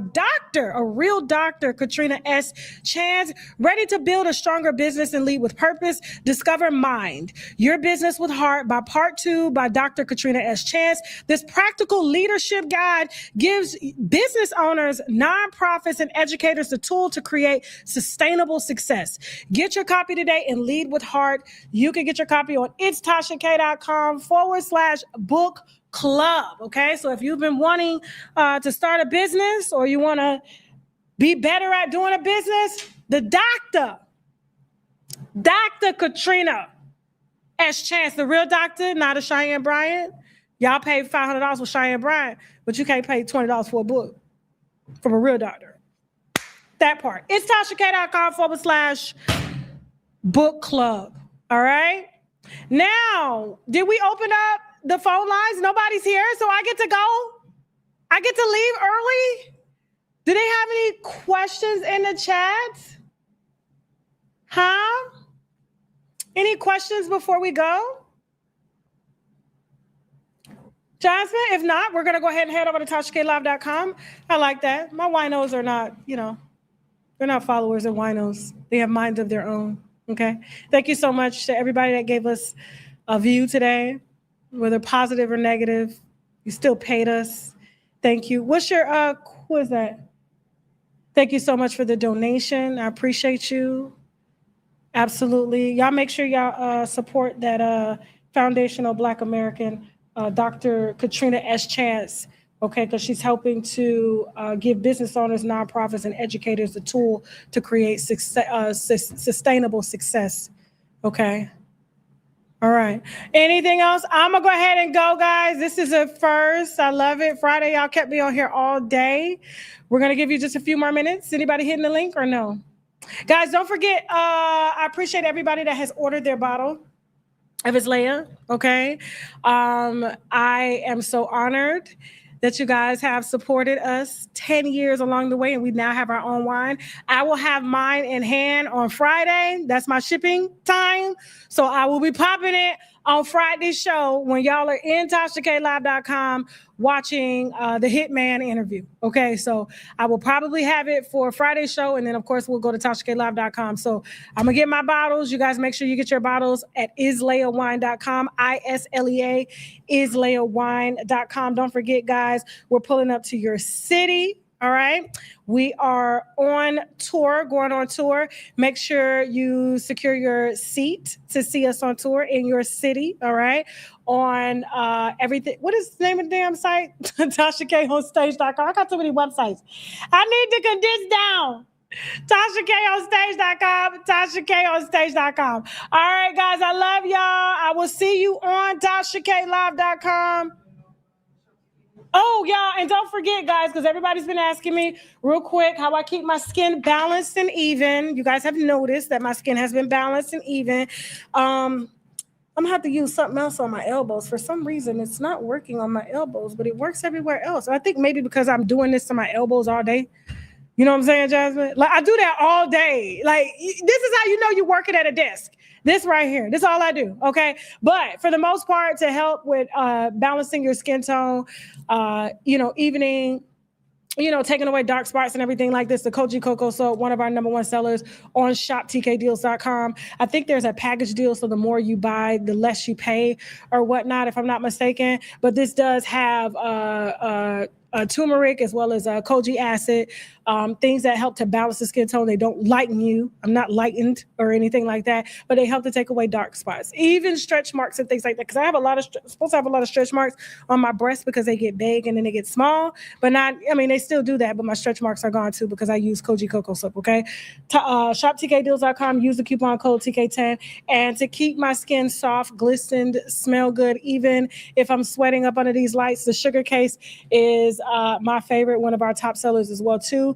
a real doctor, Katrina S. Chance, ready to build a stronger business and lead with purpose. Discover Mind, Your Business with Heart by part 2 by Dr. Katrina S. Chance. This practical leadership guide gives business owners, nonprofits, and educators the tool to create sustainable success. Get your copy today and lead with heart. You can get your copy on itstashak.com/book club. Okay, so if you've been wanting to start a business or you want to be better at doing a business, the Dr. Katrina S. Chance, the real doctor, not a Cheyenne Bryant. Y'all pay $500 for Cheyenne Bryant, but you can't pay $20 for a book from a real doctor. That part. itstashak.com/book club. All right. Now, did we open up the phone lines? Nobody's here, so I get to go. I get to leave early. Do they have any questions in the chat? Huh? Any questions before we go? Jasmine, if not, we're going to go ahead and head over to TashaKLive.com. I like that. My winos are not, they're not followers of winos. They have minds of their own. Okay. Thank you so much to everybody that gave us a view today, whether positive or negative. You still paid us. Thank you. What's your, who is that? Thank you so much for the donation. I appreciate you. Absolutely. Y'all make sure y'all support that foundational Black American, Dr. Katrina S. Chance. Okay, because she's helping to give business owners, nonprofits, and educators the tool to create sustainable success. Okay. All right. Anything else? I'm going to go ahead and go, guys. This is a first. I love it. Friday, y'all kept me on here all day. We're going to give you just a few more minutes. Anybody hitting the link or no? Guys, don't forget, I appreciate everybody that has ordered their bottle of Islaya. Okay. I am so honored that you guys have supported us 10 years along the way, and we now have our own wine. I will have mine in hand on Friday. That's my shipping time. So I will be popping it on Friday's show when y'all are in TashaKLive.com watching the Hitman interview. Okay, so I will probably have it for Friday's show, and then of course we'll go to TashaKLive.com. So I'm gonna get my bottles. You guys make sure you get your bottles at isleawine.com, ISLEA, isleawine.com. Don't forget, guys, we're pulling up to your city. All right. We are on tour, going on tour. Make sure you secure your seat to see us on tour in your city. All right. On everything. What is the name of the damn site? TashaKOnStage.com. I got too many websites. I need to condense down. TashaKOnStage.com, TashaKOnStage.com. All right, guys. I love y'all. I will see you on TashaKLive.com. Oh, y'all, and don't forget, guys, because everybody's been asking me real quick how I keep my skin balanced and even. You guys have noticed that my skin has been balanced and even. I'm going to have to use something else on my elbows. For some reason, it's not working on my elbows, but it works everywhere else. I think maybe because I'm doing this to my elbows all day. You know what I'm saying, Jasmine? Like, I do that all day. Like, this is how you know you're working at a desk. This right here. This is all I do, okay? But for the most part, to help with balancing your skin tone, evening, taking away dark spots and everything like this, the Koji Cocoa Soap, one of our #1 sellers on shoptkdeals.com. I think there's a package deal, so the more you buy, the less you pay or whatnot, if I'm not mistaken. But this does have turmeric as well as koji acid, things that help to balance the skin tone. They don't lighten you. I'm not lightened or anything like that, but they help to take away dark spots, even stretch marks and things like that. Because I have supposed to have a lot of stretch marks on my breast because they get big and then they get small, but they still do that, but my stretch marks are gone too because I use Koji Cocoa Soap, okay? ShopTKDeals.com, use the coupon code TK10, and to keep my skin soft, glistened, smell good, even if I'm sweating up under these lights, the Sugar Case is my favorite, one of our top sellers as well too.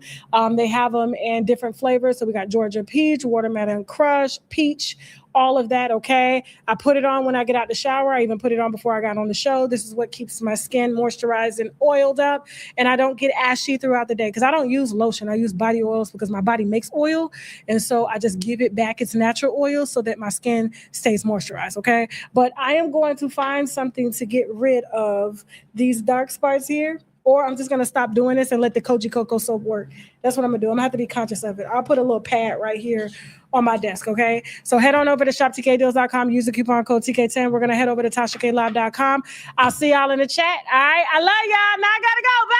They have them in different flavors. So we got Georgia peach, watermelon crush, peach, all of that, okay? I put it on when I get out the shower. I even put it on before I got on the show. This is what keeps my skin moisturized and oiled up, and I don't get ashy throughout the day because I don't use lotion. I use body oils because my body makes oil, and so I just give it back its natural oil so that my skin stays moisturized, okay? But I am going to find something to get rid of these dark spots here, or I'm just going to stop doing this and let the Koji Cocoa Soap work. That's what I'm going to do. I'm going to have to be conscious of it. I'll put a little pad right here on my desk, okay? So head on over to shoptkdeals.com. Use the coupon code TK10. We're going to head over to TashaKLive.com. I'll see y'all in the chat. All right? I love y'all. Now I got to go. Bye!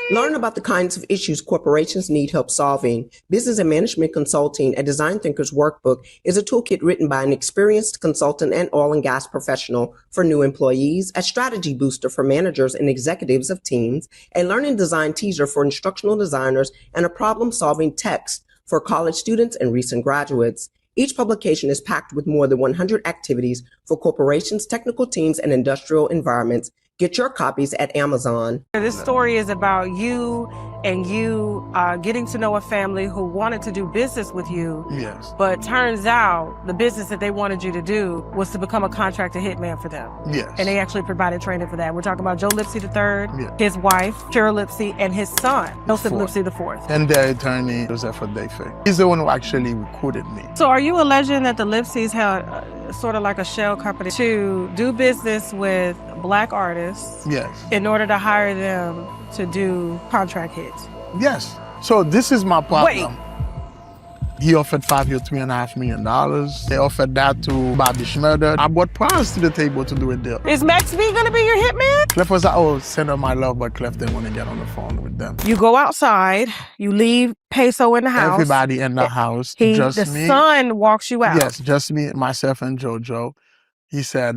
Learn about the kinds of issues corporations need help solving. Business and Management Consulting, a Design Thinkers workbook, is a toolkit written by an experienced consultant and oil and gas professional for new employees, a strategy booster for managers and executives of teams, a learning design teaser for instructional designers, and a problem-solving text for college students and recent graduates. Each publication is packed with more than 100 activities for corporations, technical teams, and industrial environments. Get your copies at Amazon. This story is about you and you getting to know a family who wanted to do business with you. Yes. But turns out the business that they wanted you to do was to become a contractor hitman for them. Yes. And they actually provided training for that. We're talking about Joe Lipsy III, Yeah. his wife, Cheryl Lipsy, and his son, Joseph Lipsy IV. And their attorney, Joseph Adefe. He's the one who actually recruited me. So are you alleging that the Lipsys had sort of like a shell company to do business with Black artists Yes. in order to hire them to do contract hits? Yes. So this is my problem. Wait. He offered 5 years, $3.5 million. They offered that to Bobby Schmurder. I brought prize to the table to do a deal. Is Max B gonna be your hitman? Clef was like, oh, send her my love, but Clef didn't want to get on the phone with them. You go outside, you leave Peso in the house. Everybody in the house, The me. son walks you out. Yes, just me, myself, and JoJo. He said,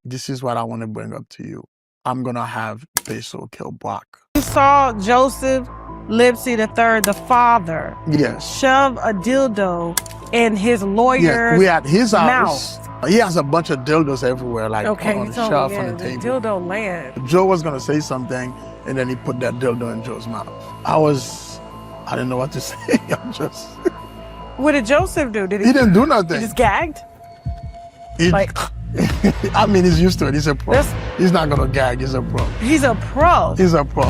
this is what I want to bring up to you. I'm going to have Peso kill Brock. You saw Joseph Lipsy III, the father, Yes. shove a dildo in his lawyer's Yeah, we at his house. mouth. He has a bunch of dildos everywhere, like Okay, on you the told shelf me, on yeah, the the table. dildo land. Joe was going to say something, and then he put that dildo in Joe's mouth. I didn't know what to say. I'm just... What did Joseph do? He didn't do nothing. He just gagged? He- Like, I mean, he's used to it. He's a pro. He's not gonna gag. He's a pro. He's a pro. He's a pro.